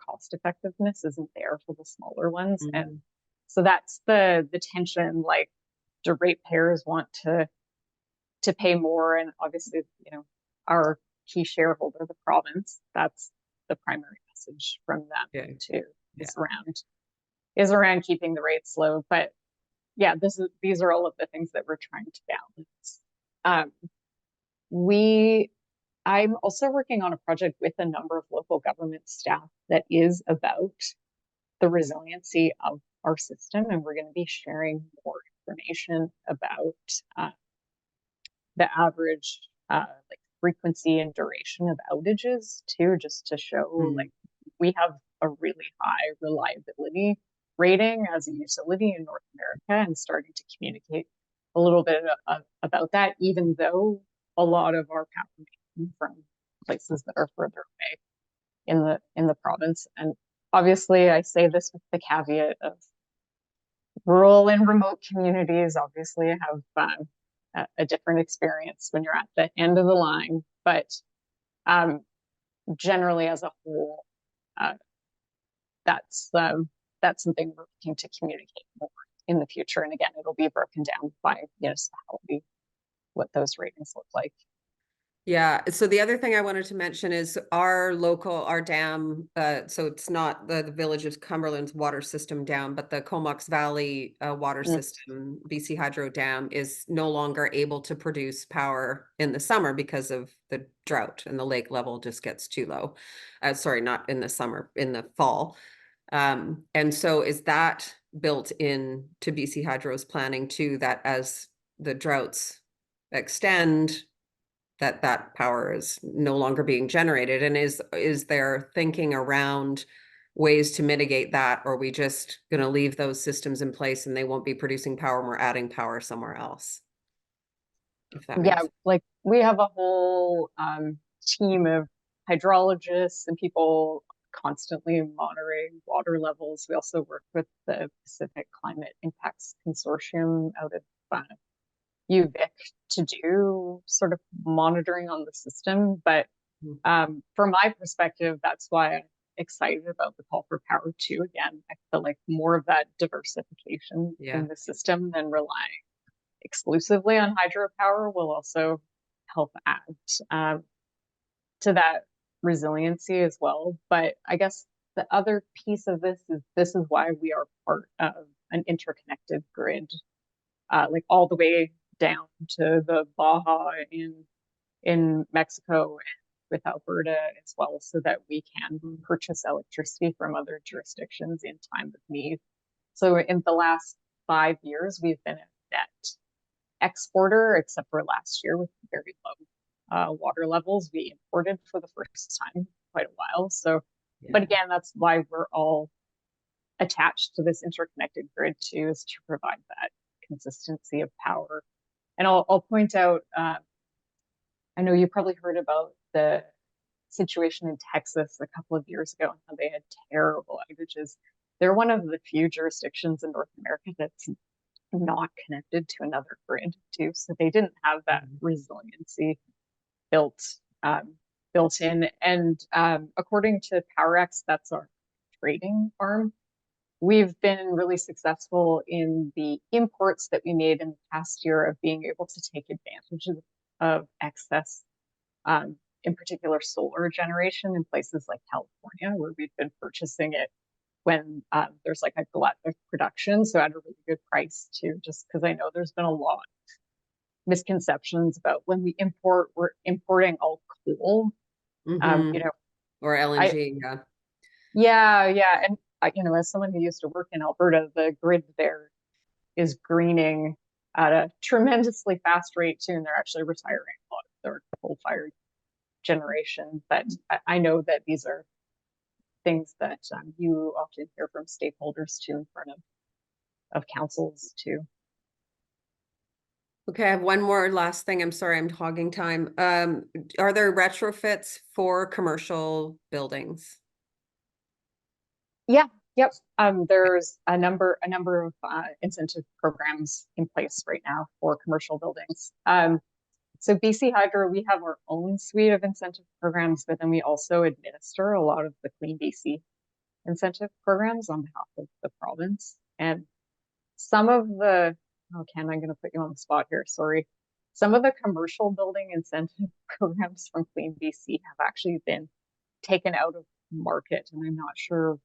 cost effectiveness isn't there for the smaller ones. And so that's the tension, like, do ratepayers want to pay more? And obviously, you know, our key shareholder, the province, that's the primary message from them too, is around keeping the rates low. But yeah, these are all of the things that we're trying to balance. I'm also working on a project with a number of local government staff that is about the resiliency of our system, and we're going to be sharing more information about the average like frequency and duration of outages too, just to show like we have a really high reliability rating as a utility in North America, and starting to communicate a little bit about that, even though a lot of our power comes from places that are further away in the province. And obviously I say this with the caveat of rural and remote communities obviously have a different experience when you're at the end of the line, but generally as a whole, that's something we're looking to communicate more in the future. And again, it'll be broken down by municipality, what those ratings look like. Yeah, so the other thing I wanted to mention is our dam, so it's not the Village of Cumberland's water system dam, but the Comox Valley water system, BC Hydro Dam, is no longer able to produce power in the summer because of the drought, and the lake level just gets too low. Sorry, not in the summer, in the fall. And so is that built in to BC Hydro's planning too, that as the droughts extend, that power is no longer being generated? And is there thinking around ways to mitigate that, or are we just going to leave those systems in place and they won't be producing power and we're adding power somewhere else? If that makes sense. Like we have a whole team of hydrologists and people constantly monitoring water levels. We also work with the Pacific Climate Impacts Consortium out of UVic to do sort of monitoring on the system. But from my perspective, that's why I'm excited about the call for power too. Again, I feel like more of that diversification in the system than relying exclusively on hydropower will also help add to that resiliency as well. But I guess the other piece of this is why we are part of an interconnected grid, like all the way down to the Baja in Mexico and with Alberta as well, so that we can purchase electricity from other jurisdictions in time of need. So in the last 5 years, we've been a net exporter, except for last year with very low water levels. We imported for the first time in quite a while. So, but again, that's why we're all attached to this interconnected grid too, is to provide that consistency of power. And I'll point out, I know you probably heard about the situation in Texas a couple of years ago and how they had terrible outages. They're one of the few jurisdictions in North America that's not connected to another grid too. So they didn't have that resiliency built in. And according to PowerX, that's our trading arm, we've been really successful in the imports that we made in the past year of being able to take advantage of excess, in particular solar generation in places like California, where we've been purchasing it when there's like a glut of production, so at a really good price too, just because I know there's been a lot of misconceptions about when we import, we're importing all coal, you know, or LNG. And you know, as someone who used to work in Alberta, the grid there is greening at a tremendously fast rate too, and they're actually retiring a lot of their coal-fired generation. But I know that these are things that you often hear from stakeholders too, in front of councils too. Okay, I have one more last thing. I'm sorry, I'm hogging time. Are there retrofits for commercial buildings? Yep. There's a number of incentive programs in place right now for commercial buildings. So BC Hydro, we have our own suite of incentive programs, but then we also administer a lot of the Clean BC incentive programs on behalf of the province. And some of the, Ken, I'm going to put you on the spot here, sorry. Some of the commercial building incentive programs from Clean BC have actually been taken out of market, and I'm not sure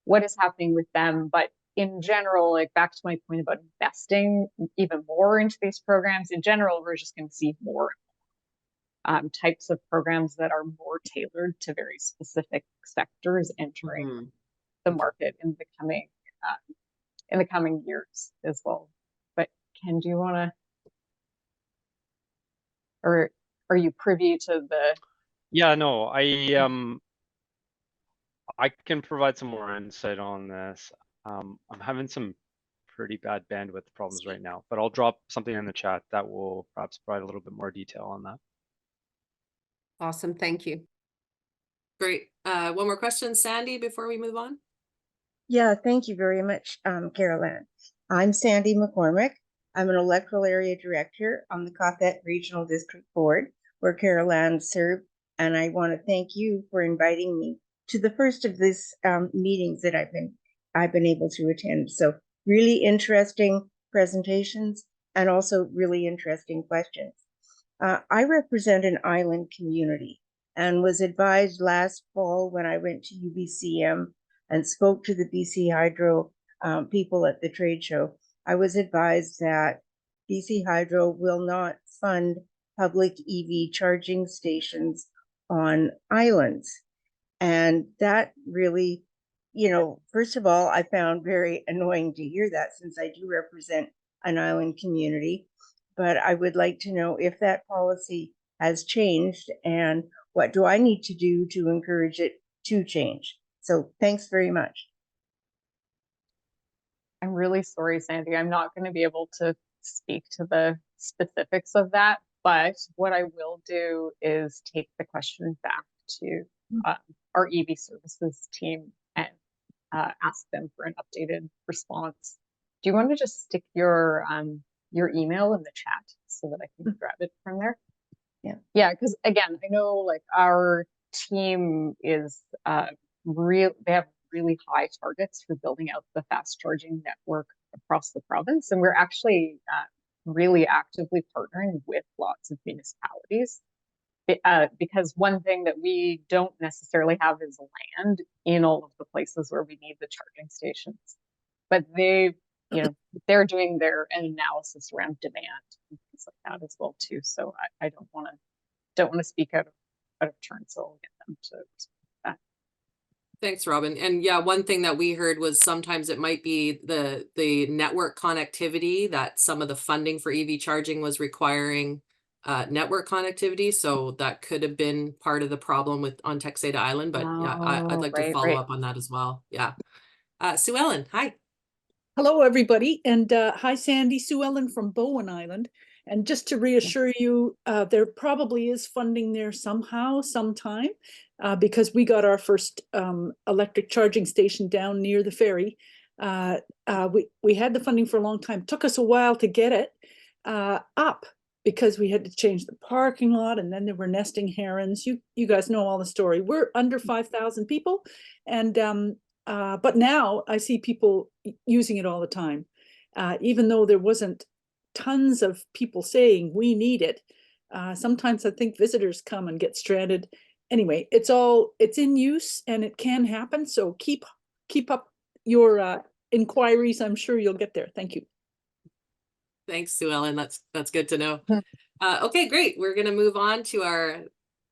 what is happening with them. But in general, like back to my point about investing even more into these programs, in general, we're just going to see more types of programs that are more tailored to very specific sectors entering the market in the coming years as well. But Ken, do you want to, or are you privy to the? Yeah, no, I can provide some more insight on this. I'm having some pretty bad bandwidth problems right now, but I'll drop something in the chat that will perhaps provide a little bit more detail on that. Awesome, thank you. Great. One more question, Sandy, before we move on. Yeah, thank you very much, Carol Ann. I'm Sandy McCormick. I'm an electoral area director on the Cothette Regional District Board, where Carol Ann served, and I want to thank you for inviting me to the first of these meetings that I've been able to attend. So really interesting presentations and also really interesting questions. I represent an island community and was advised last fall when I went to UBCM and spoke to the BC Hydro people at the trade show. I was advised that BC Hydro will not fund public EV charging stations on islands. And that really, first of all, I found very annoying to hear that since I do represent an island community. But I would like to know if that policy has changed and what do I need to do to encourage it to change. So thanks very much. I'm really sorry, Sandy. I'm not going to be able to speak to the specifics of that, but what I will do is take the question back to our EV services team and ask them for an updated response. Do you want to just stick your email in the chat so that I can grab it from there? Yeah, because again, I know like our team is they have really high targets for building out the fast charging network across the province, and we're actually really actively partnering with lots of municipalities. Because one thing that we don't necessarily have is land in all of the places where we need the charging stations, but they're doing their analysis around demand and things like that as well too. So I don't want to speak out of turn, so I'll get them to respond to that. Thanks, Robin. And yeah, one thing that we heard was sometimes it might be the network connectivity, that some of the funding for EV charging was requiring network connectivity. So that could have been part of the problem on Texada Island. But yeah, I'd like to follow up on that as well. Yeah. Sue Ellen, hi. Hello, everybody. And hi, Sandy. Sue Ellen from Bowen Island. And just to reassure you, there probably is funding there somehow, sometime, because we got our first electric charging station down near the ferry. We had the funding for a long time. It took us a while to get it up because we had to change the parking lot, and then there were nesting herons. You guys know all the story. We're under 5,000 people, and but now I see people using it all the time, even though there wasn't tons of people saying we need it. Sometimes I think visitors come and get stranded. Anyway, it's in use and it can happen. So keep up your inquiries. I'm sure you'll get there. Thank you. Thanks, Sue Ellen. That's good to know. Okay, great. We're going to move on to our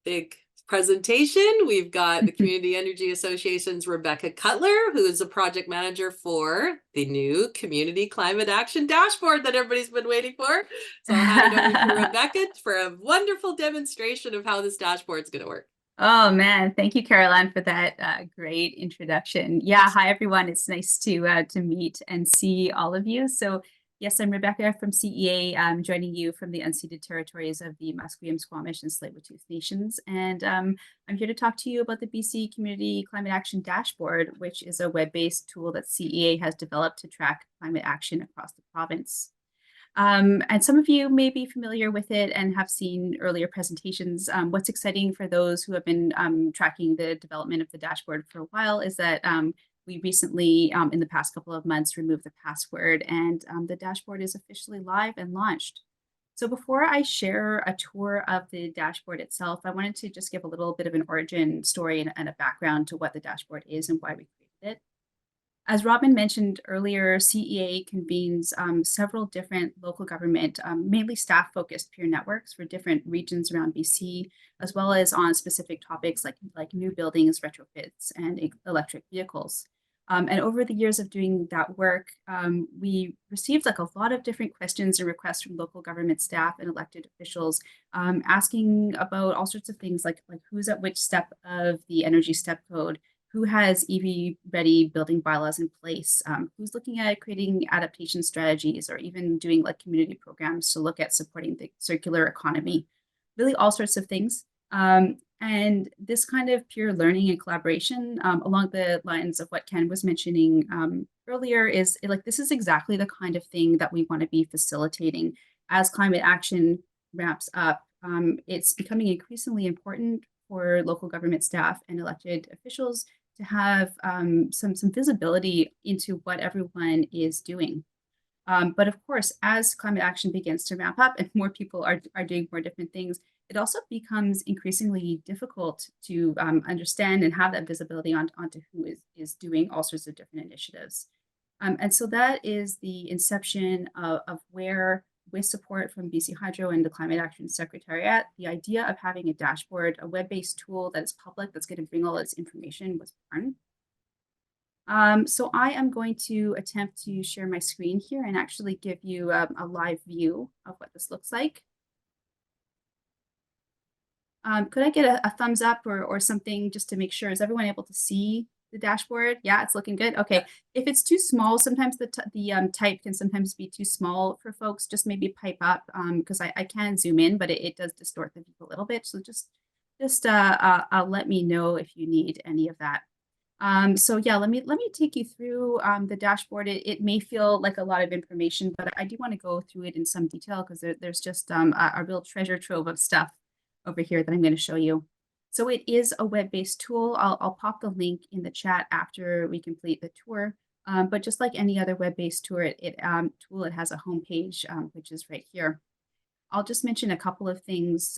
big presentation. We've got the Community Energy Association's Rebecca Cutler, who is a project manager for the new Community Climate Action Dashboard that everybody's been waiting for. So I'll hand it over to Rebecca for a wonderful demonstration of how this dashboard is going to work. Oh man, thank you, Caroline, for that great introduction. Yeah, hi everyone. It's nice to meet and see all of you. So yes, I'm Rebecca from CEA. I'm joining you from the unceded territories of the Musqueam, Squamish, and Tsleil-Waututh Nations. And I'm here to talk to you about the BC Community Climate Action Dashboard, which is a web-based tool that CEA has developed to track climate action across the province. And some of you may be familiar with it and have seen earlier presentations. What's exciting for those who have been tracking the development of the dashboard for a while is that we recently, in the past couple of months, removed the password, and the dashboard is officially live and launched. So before I share a tour of the dashboard itself, I wanted to just give a little bit of an origin story and a background to what the dashboard is and why we created it. As Robin mentioned earlier, CEA convenes several different local government, mainly staff-focused peer networks for different regions around BC, as well as on specific topics like new buildings, retrofits, and electric vehicles. And over the years of doing that work, we received a lot of different questions and requests from local government staff and elected officials asking about all sorts of things like who's at which step of the energy step code, who has EV-ready building bylaws in place, who's looking at creating adaptation strategies, or even doing community programs to look at supporting the circular economy, really all sorts of things. And this kind of peer learning and collaboration along the lines of what Ken was mentioning earlier is this is exactly the kind of thing that we want to be facilitating as climate action ramps up. It's becoming increasingly important for local government staff and elected officials to have some visibility into what everyone is doing. But of course, as climate action begins to ramp up and more people are doing more different things, it also becomes increasingly difficult to understand and have that visibility onto who is doing all sorts of different initiatives. And so that is the inception of where, with support from BC Hydro and the Climate Action Secretariat, the idea of having a dashboard, a web-based tool that is public, that's going to bring all its information was born. So I am going to attempt to share my screen here and actually give you a live view of what this looks like. Could I get a thumbs up or something just to make sure? Is everyone able to see the dashboard? Yeah, it's looking good. Okay. If it's too small, sometimes the type can sometimes be too small for folks. Just maybe pipe up because I can zoom in, but it does distort the view a little bit. So just let me know if you need any of that. So yeah, let me take you through the dashboard. It may feel like a lot of information, but I do want to go through it in some detail because there's just a real treasure trove of stuff over here that I'm going to show you. So it is a web-based tool. I'll pop the link in the chat after we complete the tour. But just like any other web-based tool, it has a homepage, which is right here. I'll just mention a couple of things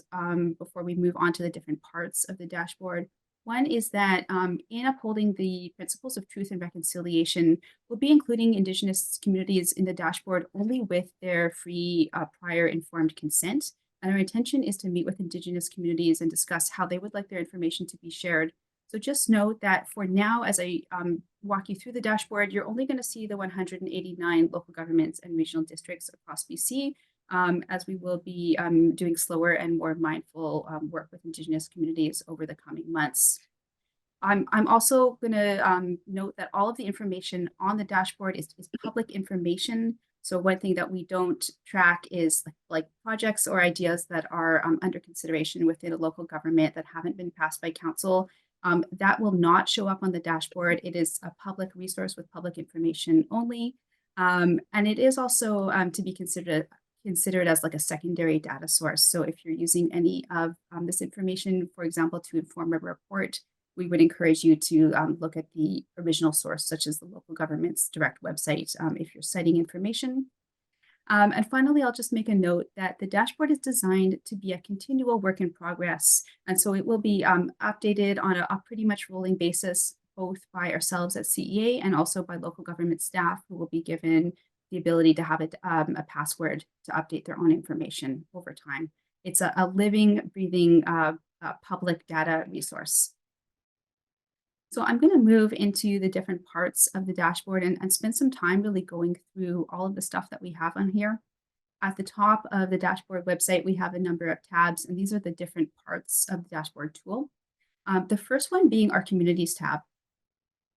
before we move on to the different parts of the dashboard. One is that in upholding the principles of truth and reconciliation, we'll be including Indigenous communities in the dashboard only with their free prior informed consent. And our intention is to meet with Indigenous communities and discuss how they would like their information to be shared. So just note that for now, as I walk you through the dashboard, you're only going to see the 189 local governments and regional districts across BC, as we will be doing slower and more mindful work with Indigenous communities over the coming months. I'm also going to note that all of the information on the dashboard is public information. So one thing that we don't track is like projects or ideas that are under consideration within a local government that haven't been passed by council. That will not show up on the dashboard. It is a public resource with public information only. And it is also to be considered as like a secondary data source. So if you're using any of this information, for example, to inform a report, we would encourage you to look at the original source, such as the local government's direct website, if you're citing information. And finally, I'll just make a note that the dashboard is designed to be a continual work in progress. And so it will be updated on a pretty much rolling basis, both by ourselves at CEA and also by local government staff who will be given the ability to have a password to update their own information over time. It's a living, breathing public data resource. So I'm going to move into the different parts of the dashboard and spend some time really going through all of the stuff that we have on here. At the top of the dashboard website, we have a number of tabs, and these are the different parts of the dashboard tool. The first one being our communities tab.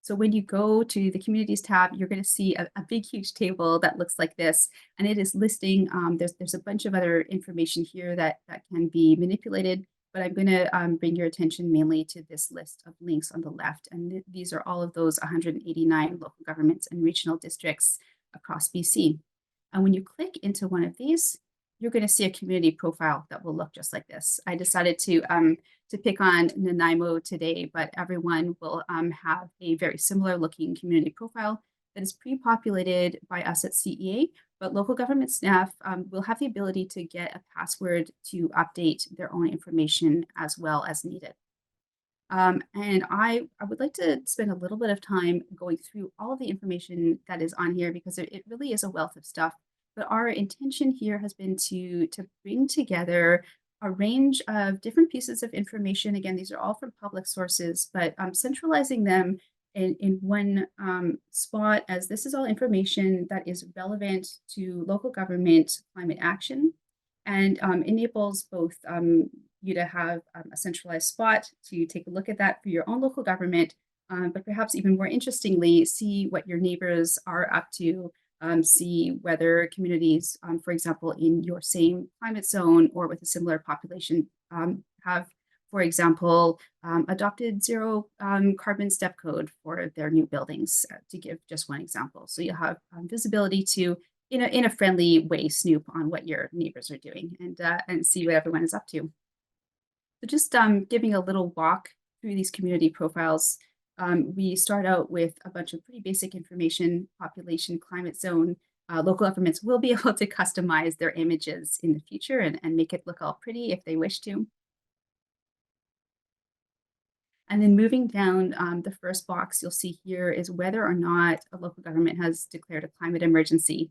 So when you go to the communities tab, you're going to see a big, huge table that looks like this, and it is listing, there's a bunch of other information here that can be manipulated, but I'm going to bring your attention mainly to this list of links on the left. And these are all of those 189 local governments and regional districts across BC. And when you click into one of these, you're going to see a community profile that will look just like this. I decided to pick on Nanaimo today, but everyone will have a very similar looking community profile that is pre-populated by us at CEA, but local government staff will have the ability to get a password to update their own information as well as needed. And I would like to spend a little bit of time going through all of the information that is on here because it really is a wealth of stuff. But our intention here has been to bring together a range of different pieces of information. Again, these are all from public sources, but centralizing them in one spot, as this is all information that is relevant to local government climate action and enables both you to have a centralized spot to take a look at that for your own local government, but perhaps even more interestingly, see what your neighbors are up to, see whether communities, for example, in your same climate zone or with a similar population have, for example, adopted zero carbon step code for their new buildings, to give just one example. So you'll have visibility to, in a friendly way, snoop on what your neighbors are doing and see what everyone is up to. So just giving a little walk through these community profiles. We start out with a bunch of pretty basic information: population, climate zone, local governments will be able to customize their images in the future and make it look all pretty if they wish to. And then moving down, the first box you'll see here is whether or not a local government has declared a climate emergency.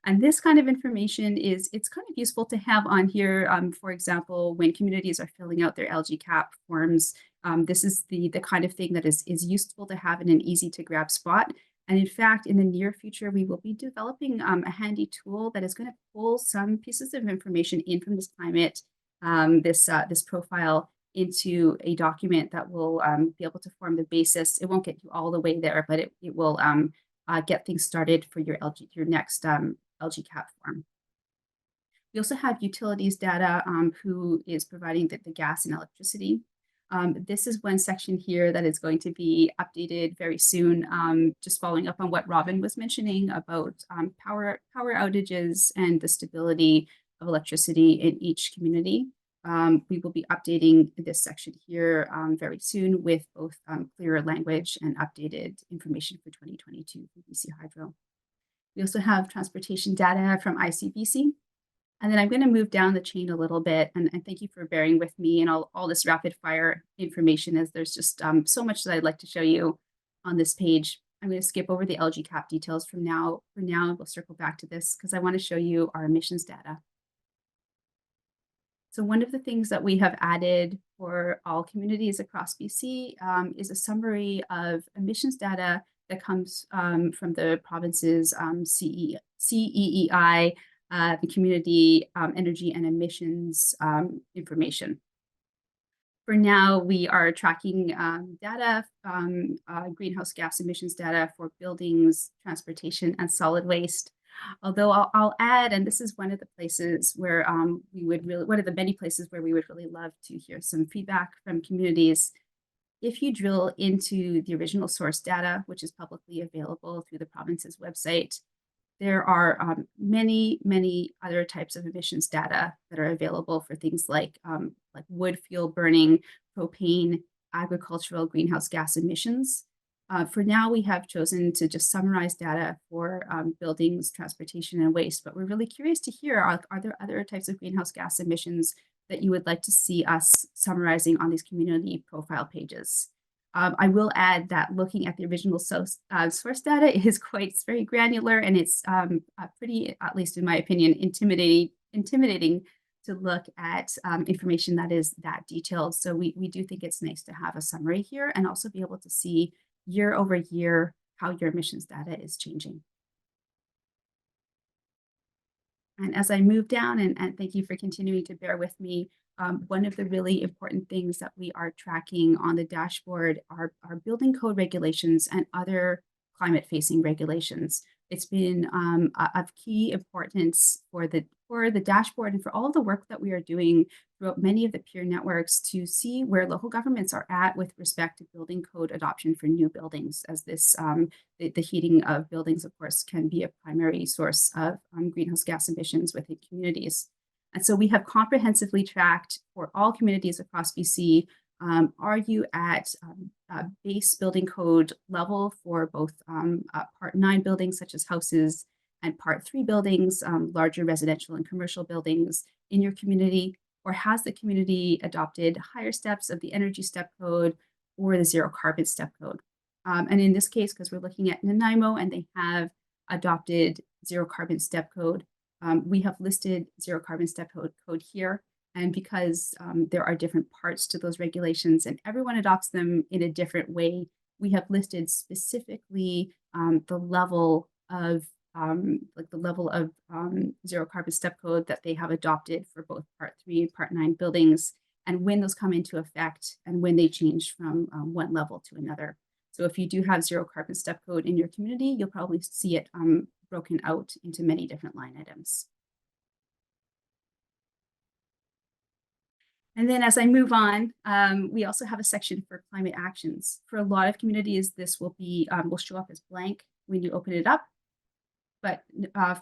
And this kind of information it's kind of useful to have on here. For example, when communities are filling out their LGCAP forms, this is the kind of thing that is useful to have in an easy to grab spot. And in fact, in the near future, we will be developing a handy tool that is going to pull some pieces of information in from this climate, this profile, into a document that will be able to form the basis. It won't get you all the way there, but it will get things started for your next LGCAP form. We also have utilities data, who is providing the gas and electricity. This is one section here that is going to be updated very soon, just following up on what Robin was mentioning about power outages and the stability of electricity in each community. We will be updating this section here very soon with both clearer language and updated information for 2022 for BC Hydro. We also have transportation data from ICBC. And then I'm going to move down the chain a little bit, and thank you for bearing with me and all this rapid fire information, as there's just so much that I'd like to show you on this page. I'm going to skip over the LGCAP details for now. We'll circle back to this because I want to show you our emissions data. So one of the things that we have added for all communities across BC is a summary of emissions data that comes from the province's CEEI, the community energy and emissions information. For now, we are tracking data, greenhouse gas emissions data for buildings, transportation, and solid waste. Although I'll add, and this is one of the places where one of the many places where we would really love to hear some feedback from communities. If you drill into the original source data, which is publicly available through the province's website, there are many other types of emissions data that are available for things like wood fuel burning, propane, agricultural greenhouse gas emissions. For now, we have chosen to just summarize data for buildings, transportation, and waste, but we're really curious to hear, are there other types of greenhouse gas emissions that you would like to see us summarizing on these community profile pages? I will add that looking at the original source data is very granular, and it's pretty, at least in my opinion, intimidating to look at information that is that detailed. So we do think it's nice to have a summary here and also be able to see year over year how your emissions data is changing. And as I move down, and thank you for continuing to bear with me, one of the really important things that we are tracking on the dashboard are building code regulations and other climate-facing regulations. It's been of key importance for the dashboard and for all of the work that we are doing throughout many of the peer networks to see where local governments are at with respect to building code adoption for new buildings, as this the heating of buildings, of course, can be a primary source of greenhouse gas emissions within communities. And so we have comprehensively tracked for all communities across BC, are you at base building code level for both Part 9 buildings such as houses and Part 3 buildings, larger residential and commercial buildings in your community, or has the community adopted higher steps of the energy step code or the zero carbon step code? And in this case, because we're looking at Nanaimo and they have adopted zero carbon step code, we have listed zero carbon step code here. And because there are different parts to those regulations and everyone adopts them in a different way, we have listed specifically the level of zero carbon step code that they have adopted for both Part 3 and Part 9 buildings, and when those come into effect and when they change from one level to another. So if you do have zero carbon step code in your community, you'll probably see it broken out into many different line items. And then as I move on, we also have a section for climate actions. For a lot of communities, this will show up as blank when you open it up. But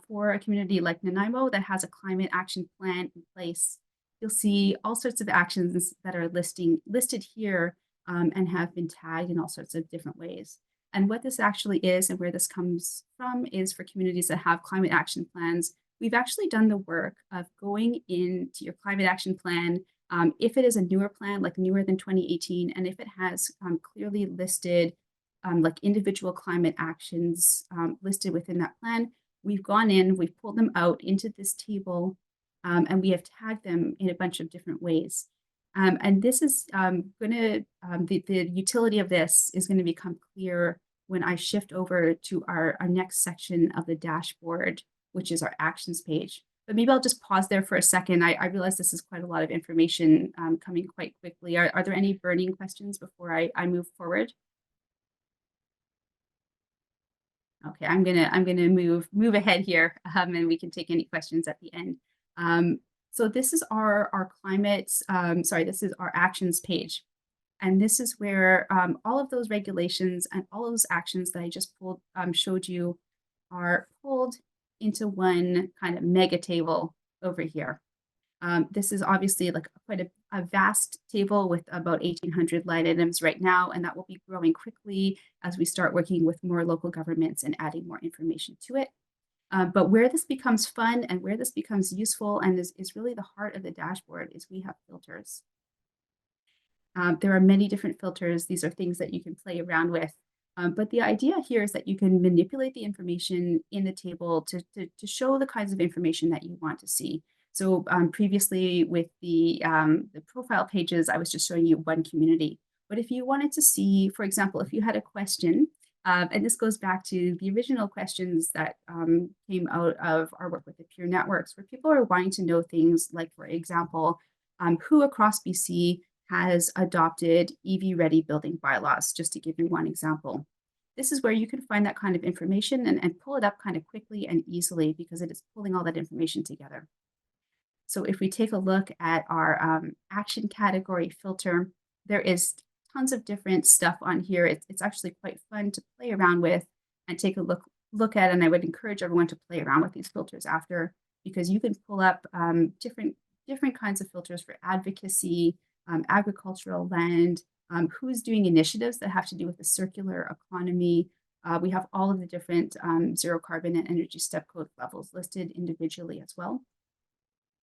for a community like Nanaimo that has a climate action plan in place, you'll see all sorts of actions that are listed here and have been tagged in all sorts of different ways. And what this actually is and where this comes from is for communities that have climate action plans. We've actually done the work of going into your climate action plan, if it is a newer plan, like newer than 2018, and if it has clearly listed like individual climate actions listed within that plan, we've gone in, we've pulled them out into this table, and we have tagged them in a bunch of different ways. And this is the utility of this is going to become clear when I shift over to our next section of the dashboard, which is our actions page. But maybe I'll just pause there for a second. I realize this is quite a lot of information coming quite quickly. Are there any burning questions before I move forward? Okay, I'm gonna move ahead here, and we can take any questions at the end. So this is our climate, this is our actions page. And this is where all of those regulations and all of those actions that I just showed you are pulled into one kind of mega table over here. This is obviously like quite a vast table with about 1,800 line items right now, and that will be growing quickly as we start working with more local governments and adding more information to it. But where this becomes fun and where this becomes useful and is really the heart of the dashboard is we have filters. There are many different filters. These are things that you can play around with. But the idea here is that you can manipulate the information in the table to show the kinds of information that you want to see. So previously with the profile pages, I was just showing you one community. But if you wanted to see, for example, if you had a question, and this goes back to the original questions that came out of our work with the peer networks, where people are wanting to know things like, for example, who across BC has adopted EV-ready building bylaws, just to give you one example. This is where you can find that kind of information and pull it up kind of quickly and easily because it is pulling all that information together. So if we take a look at our action category filter, there is tons of different stuff on here. It's actually quite fun to play around with and take a look at, and I would encourage everyone to play around with these filters after, because you can pull up different kinds of filters for advocacy, agricultural land, who's doing initiatives that have to do with the circular economy. We have all of the different zero carbon and energy step code levels listed individually as well.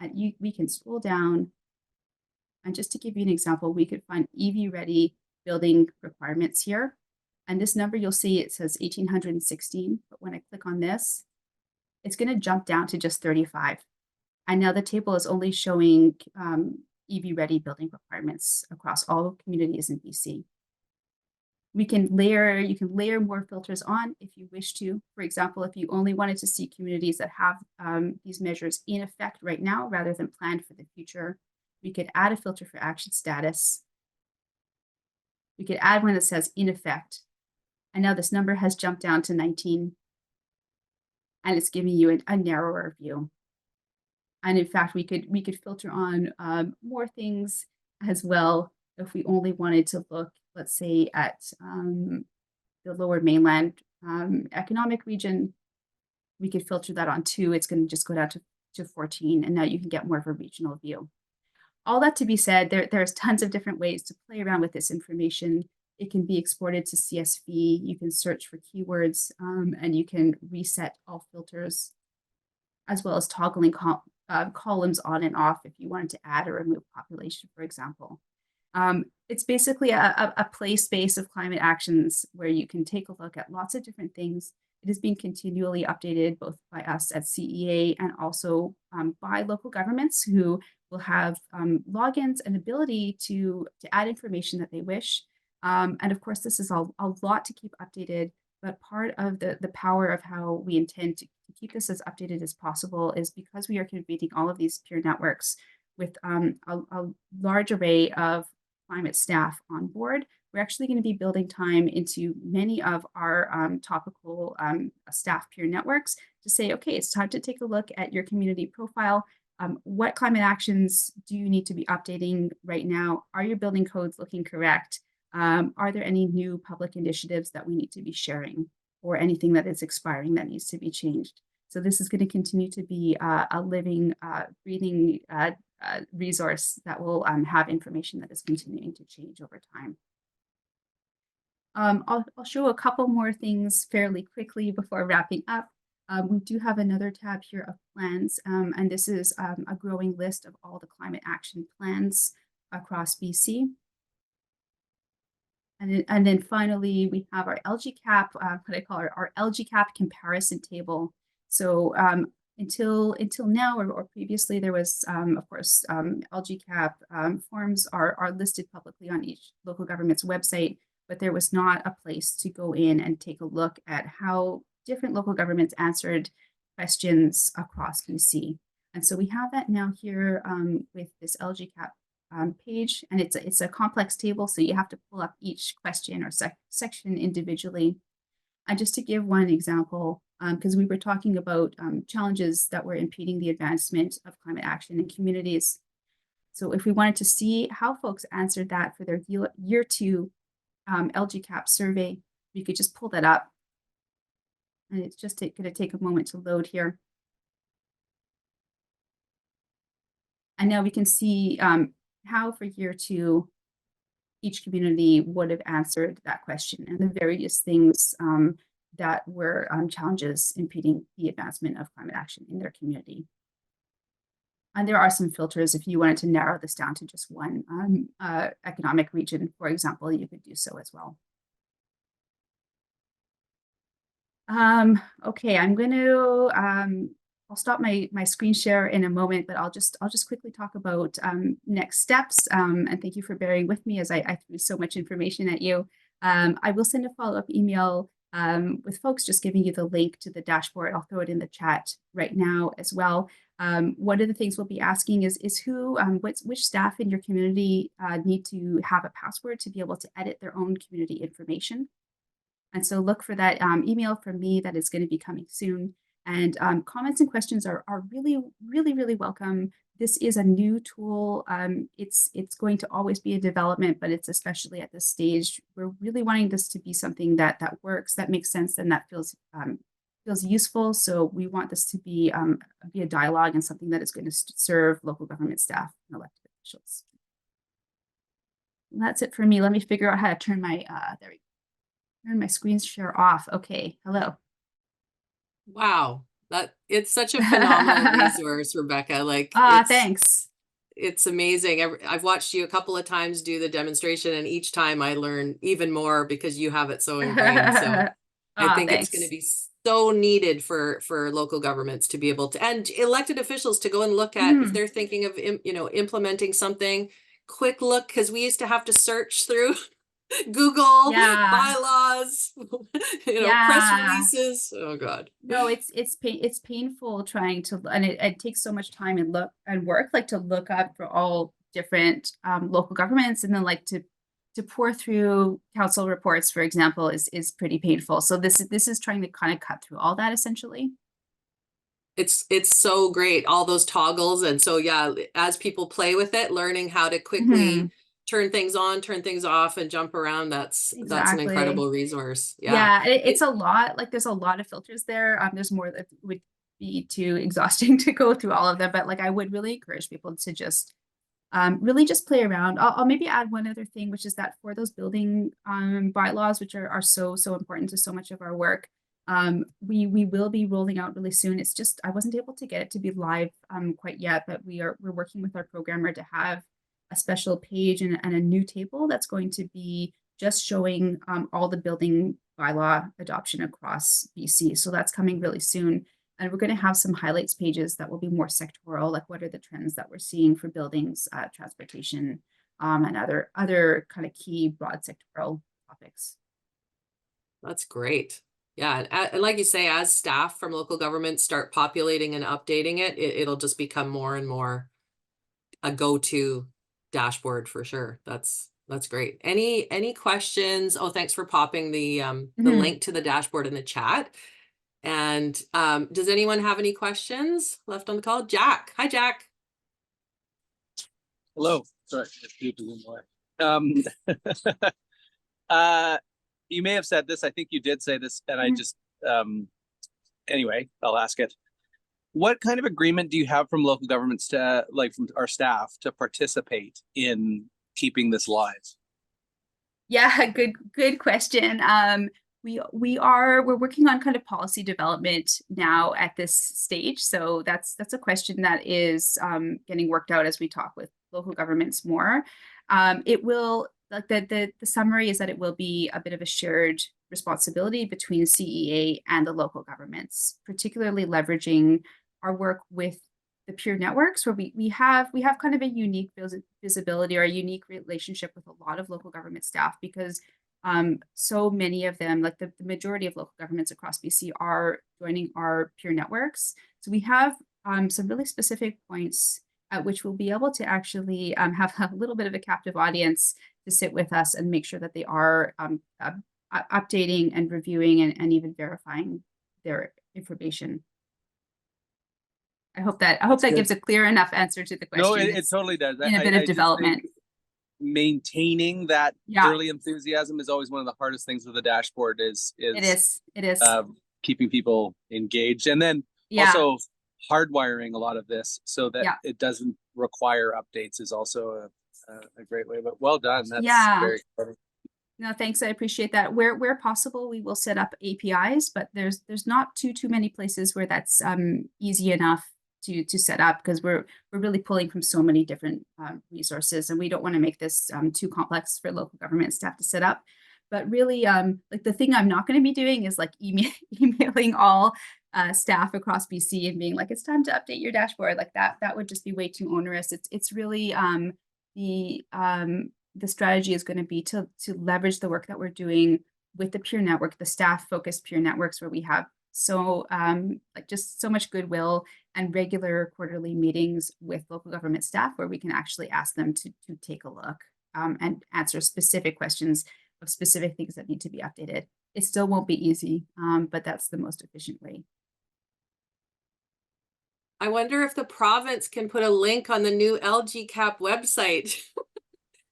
And we can scroll down, and just to give you an example, we could find EV ready building requirements here. And this number, you'll see it says 1,816, but when I click on this, it's going to jump down to just 35. And now the table is only showing EV ready building requirements across all communities in BC. You can layer more filters on if you wish to. For example, if you only wanted to see communities that have these measures in effect right now rather than planned for the future, we could add a filter for action status. We could add one that says in effect. And now this number has jumped down to 19. And it's giving you a narrower view. And in fact, we could filter on more things as well if we only wanted to look, let's say, at the Lower Mainland economic region. We could filter that on 2. It's going to just go down to 14, and now you can get more of a regional view. All that to be said, there's tons of different ways to play around with this information. It can be exported to CSV. You can search for keywords, and you can reset all filters, as well as toggling columns on and off if you wanted to add or remove population, for example. It's basically a play space of climate actions where you can take a look at lots of different things. It is being continually updated both by us at CEA and also by local governments who will have logins and ability to add information that they wish. And of course, this is a lot to keep updated, but part of the power of how we intend to keep this as updated as possible is because we are convening all of these peer networks with a large array of climate staff on board. We're actually going to be building time into many of our topical staff peer networks to say, okay, it's time to take a look at your community profile. What climate actions do you need to be updating right now? Are your building codes looking correct? Are there any new public initiatives that we need to be sharing, or anything that is expiring that needs to be changed? So this is going to continue to be a living, breathing resource that will have information that is continuing to change over time. I'll show a couple more things fairly quickly before wrapping up. We do have another tab here of plans, and this is a growing list of all the climate action plans across BC. And then finally, we have our LGCAP, what I call our LGCAP comparison table. So until now or previously, there was, of course, LGCAP forms are listed publicly on each local government's website, but there was not a place to go in and take a look at how different local governments answered questions across BC. And so we have that now here with this LGCAP page, and it's a complex table, so you have to pull up each question or section individually. And just to give one example, because we were talking about challenges that were impeding the advancement of climate action in communities. So if we wanted to see how folks answered that for their year 2 LGCAP survey, we could just pull that up. And it's just going to take a moment to load here. And now we can see how for year 2, each community would have answered that question and the various things that were challenges impeding the advancement of climate action in their community. And there are some filters. If you wanted to narrow this down to just one economic region, for example, you could do so as well. Okay, I'm going to I'll stop my screen share in a moment, but I'll just quickly talk about next steps. And thank you for bearing with me as I threw so much information at you. I will send a follow-up email with folks just giving you the link to the dashboard. I'll throw it in the chat right now as well. One of the things we'll be asking is which staff in your community need to have a password to be able to edit their own community information. And so look for that email from me that is going to be coming soon. And comments and questions are really, really, really welcome. This is a new tool. It's going to always be a development, but it's especially at this stage. We're really wanting this to be something that works, that makes sense, and that feels useful. So we want this to be a dialogue and something that is going to serve local government staff and elected officials. And that's it for me. Let me figure out how to turn my turn my screen share off. Okay, hello. Wow, it's such a phenomenal resource, Rebecca. Like, thanks. It's amazing. I've watched you a couple of times do the demonstration, and each time I learn even more because you have it so ingrained. So I think it's going to be so needed for local governments to be able to, and elected officials to go and look at if they're thinking of implementing something. Quick look, because we used to have to search through Google bylaws, press releases. Oh God. No, it's painful trying to, and it takes so much time and work, like to look up for all different local governments, and then like to pour through council reports, for example, is pretty painful. So this is trying to kind of cut through all that essentially. It's so great, all those toggles. And so yeah, as people play with it, learning how to quickly turn things on, turn things off, and jump around, that's an incredible resource. It's a lot, like there's a lot of filters there. There's more that would be too exhausting to go through all of them, but like I would really encourage people to just really just play around. I'll maybe add one other thing, which is that for those building bylaws, which are so important to so much of our work, we will be rolling out really soon. It's just I wasn't able to get it to be live quite yet, but we're working with our programmer to have a special page and a new table that's going to be just showing all the building bylaw adoption across BC. So that's coming really soon. And we're going to have some highlights pages that will be more sectoral, like what are the trends that we're seeing for buildings, transportation, and other kind of key broad sectoral topics. That's great. Yeah, and like you say, as staff from local government start populating and updating it, it'll just become more and more a go-to dashboard for sure. That's great. Any questions? Oh, thanks for popping the link to the dashboard in the chat. And does anyone have any questions left on the call? Jack. Hi, Jack. Hello. Sorry. You may have said this. I think you did say this, and I just anyway, I'll ask it. What kind of agreement do you have from local governments to, like from our staff, to participate in keeping this live? Yeah, good question. We're working on kind of policy development now at this stage. So that's a question that is getting worked out as we talk with local governments more. It will, like the summary is that it will be a bit of a shared responsibility between CEA and the local governments, particularly leveraging our work with the peer networks, where we have kind of a unique visibility or a unique relationship with a lot of local government staff, because so many of them, like the majority of local governments across BC, are joining our peer networks. So we have some really specific points at which we'll be able to actually have a little bit of a captive audience to sit with us and make sure that they are updating and reviewing and even verifying their information. I hope that good. gives a clear enough answer to the question. No, it totally does. In a bit of just development. think maintaining that Yeah. early enthusiasm is always one of the hardest things with the dashboard is It is. keeping people engaged, and then Yeah. also hardwiring a lot of this so that Yeah. it doesn't require updates is also a great way. But well done. That's Yeah. very exciting. No, thanks. I appreciate that. Where possible, we will set up APIs, but there's not too many places where that's easy enough to set up, because we're really pulling from so many different resources, and we don't want to make this too complex for local government staff to set up. But really, like the thing I'm not going to be doing is like emailing all staff across BC and being like, it's time to update your dashboard. Like that would just be way too onerous. It's really the strategy is going to be to leverage the work that we're doing with the peer network, the staff focused peer networks, where we have so like just so much goodwill and regular quarterly meetings with local government staff, where we can actually ask them to take a look and answer specific questions of specific things that need to be updated. It still won't be easy, but that's the most efficient way. I wonder if the province can put a link on the new LGCAP website,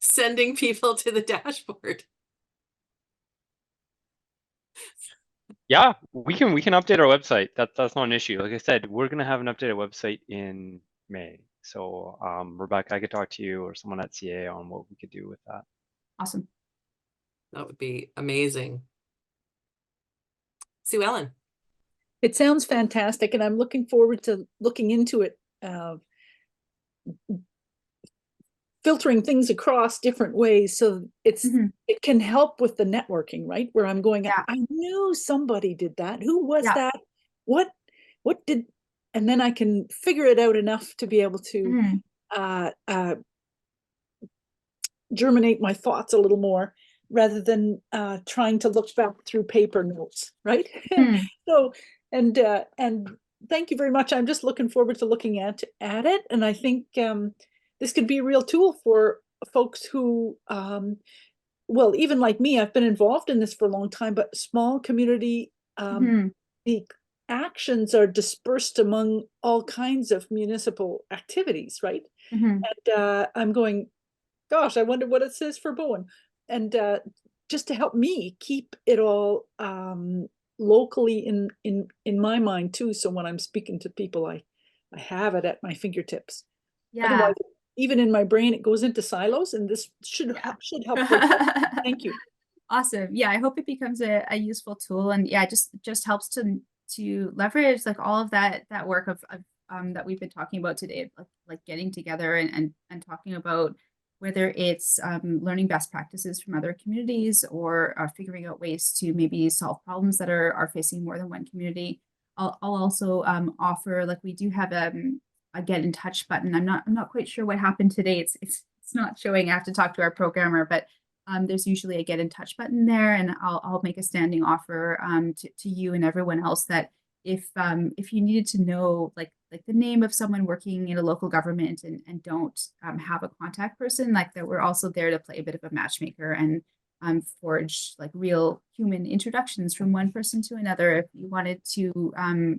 sending people to the dashboard. Yeah, we can update our website. That's not an issue. Like I said, we're gonna have an updated website in May. So Rebecca, I could talk to you or someone at CA on what we could do with that. Awesome. That would be amazing. Sue Ellen. It sounds fantastic, and I'm looking forward to looking into it, filtering things across different ways, so it can help with the networking, right? Where I'm going, Yeah. I knew somebody did that. Who was Yeah. that? What did? And then I can figure it out enough to be able to germinate my thoughts a little more, rather than trying to look back through paper notes, right? So, and thank you very much. I'm just looking forward to looking at it, and I think this could be a real tool for folks who, well, even like me, I've been involved in this for a long time, but small community, the actions are dispersed among all kinds of municipal activities, right? And I'm going, gosh, I wonder what it says for Bowen. And just to help me keep it all locally in my mind too. So when I'm speaking to people, I have it at my fingertips. Yeah. Otherwise, even in my brain, it goes into silos, and this should help. Thank you. Awesome. Yeah, I hope it becomes a useful tool, and yeah, just helps to leverage like all of that work of that we've been talking about today, like getting together and talking about whether it's learning best practices from other communities, or figuring out ways to maybe solve problems that are facing more than one community. I'll also offer, like, we do have a get in touch button. I'm not quite sure what happened today. It's not showing. I have to talk to our programmer, but there's usually a get in touch button there, and I'll make a standing offer to you and everyone else that if you needed to know like the name of someone working in a local government and don't have a contact person, like that, we're also there to play a bit of a matchmaker and forge like real human introductions from one person to another. If you wanted to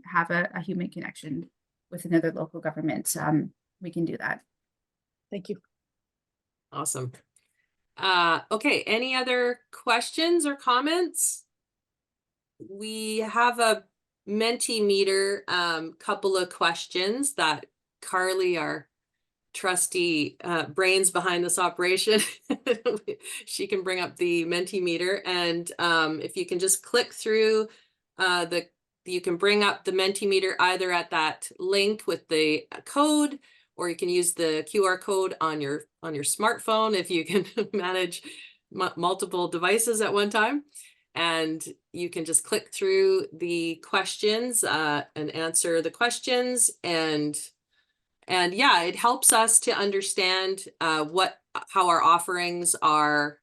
have a human connection with another local government, we can do that. Thank you. Awesome. Okay, any other questions or comments? We have a Mentimeter couple of questions that Carly, our trusty brains behind this operation. She can bring up the Mentimeter, and if you can just click through you can bring up the Mentimeter either at that link with the code, or you can use the QR code on your smartphone if you can manage multiple devices at one time. And you can just click through the questions and answer the questions, and yeah, it helps us to understand how our offerings are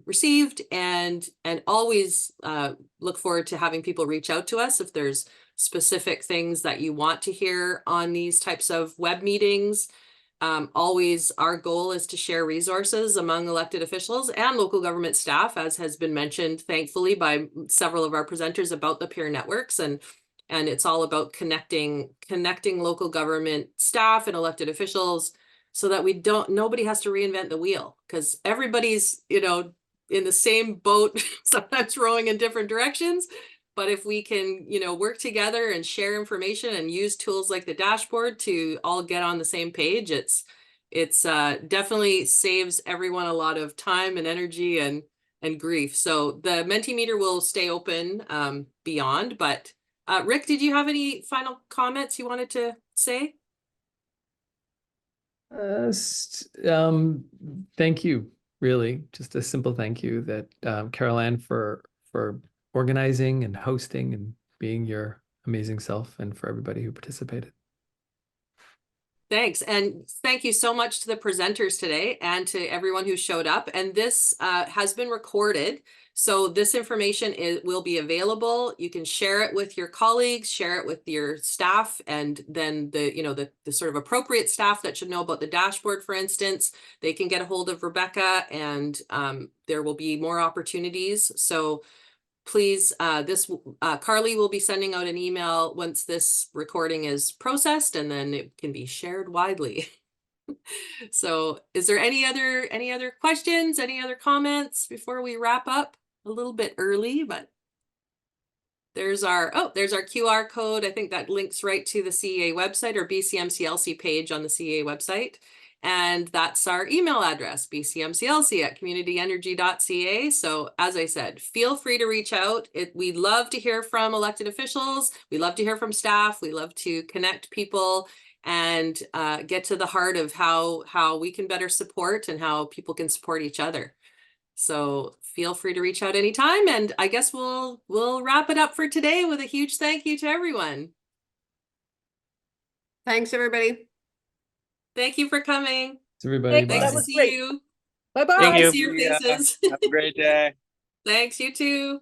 received, and always look forward to having people reach out to us if there's specific things that you want to hear on these types of web meetings. Always our goal is to share resources among elected officials and local government staff, as has been mentioned, thankfully, by several of our presenters about the peer networks. And it's all about connecting local government staff and elected officials so that nobody has to reinvent the wheel, because everybody's, in the same boat, sometimes rowing in different directions. But if we can, work together and share information and use tools like the dashboard to all get on the same page, it's definitely saves everyone a lot of time and energy and grief. So the Mentimeter will stay open beyond. But Rick, did you have any final comments you wanted to say? Thank you. Really, just a simple thank you that Carol Ann for organizing and hosting and being your amazing self, and for everybody who participated. Thanks. And thank you so much to the presenters today and to everyone who showed up. And this has been recorded, so this information will be available. You can share it with your colleagues, share it with your staff, and then the sort of appropriate staff that should know about the dashboard, for instance, they can get a hold of Rebecca, and there will be more opportunities. So please, Carly will be sending out an email once this recording is processed, and then it can be shared widely. So is there any other questions, any other comments before we wrap up? A little bit early, but there's our QR code. I think that links right to the CEA website, or BCMCLC page on the CEA website. And that's our email address, bcmclc@communityenergy.ca. So as I said, feel free to reach out. We'd love to hear from elected officials. We love to hear from staff. We love to connect people and get to the heart of how we can better support and how people can support each other. So feel free to reach out anytime. And I guess we'll wrap it up for today with a huge thank you to everyone. Thanks, everybody. Thank you for coming. Thanks, everybody. Thanks, Bye. Nice that to was see great. you. Bye-bye. Thank Nice you. to see your faces. Have a great day. Thanks, you too.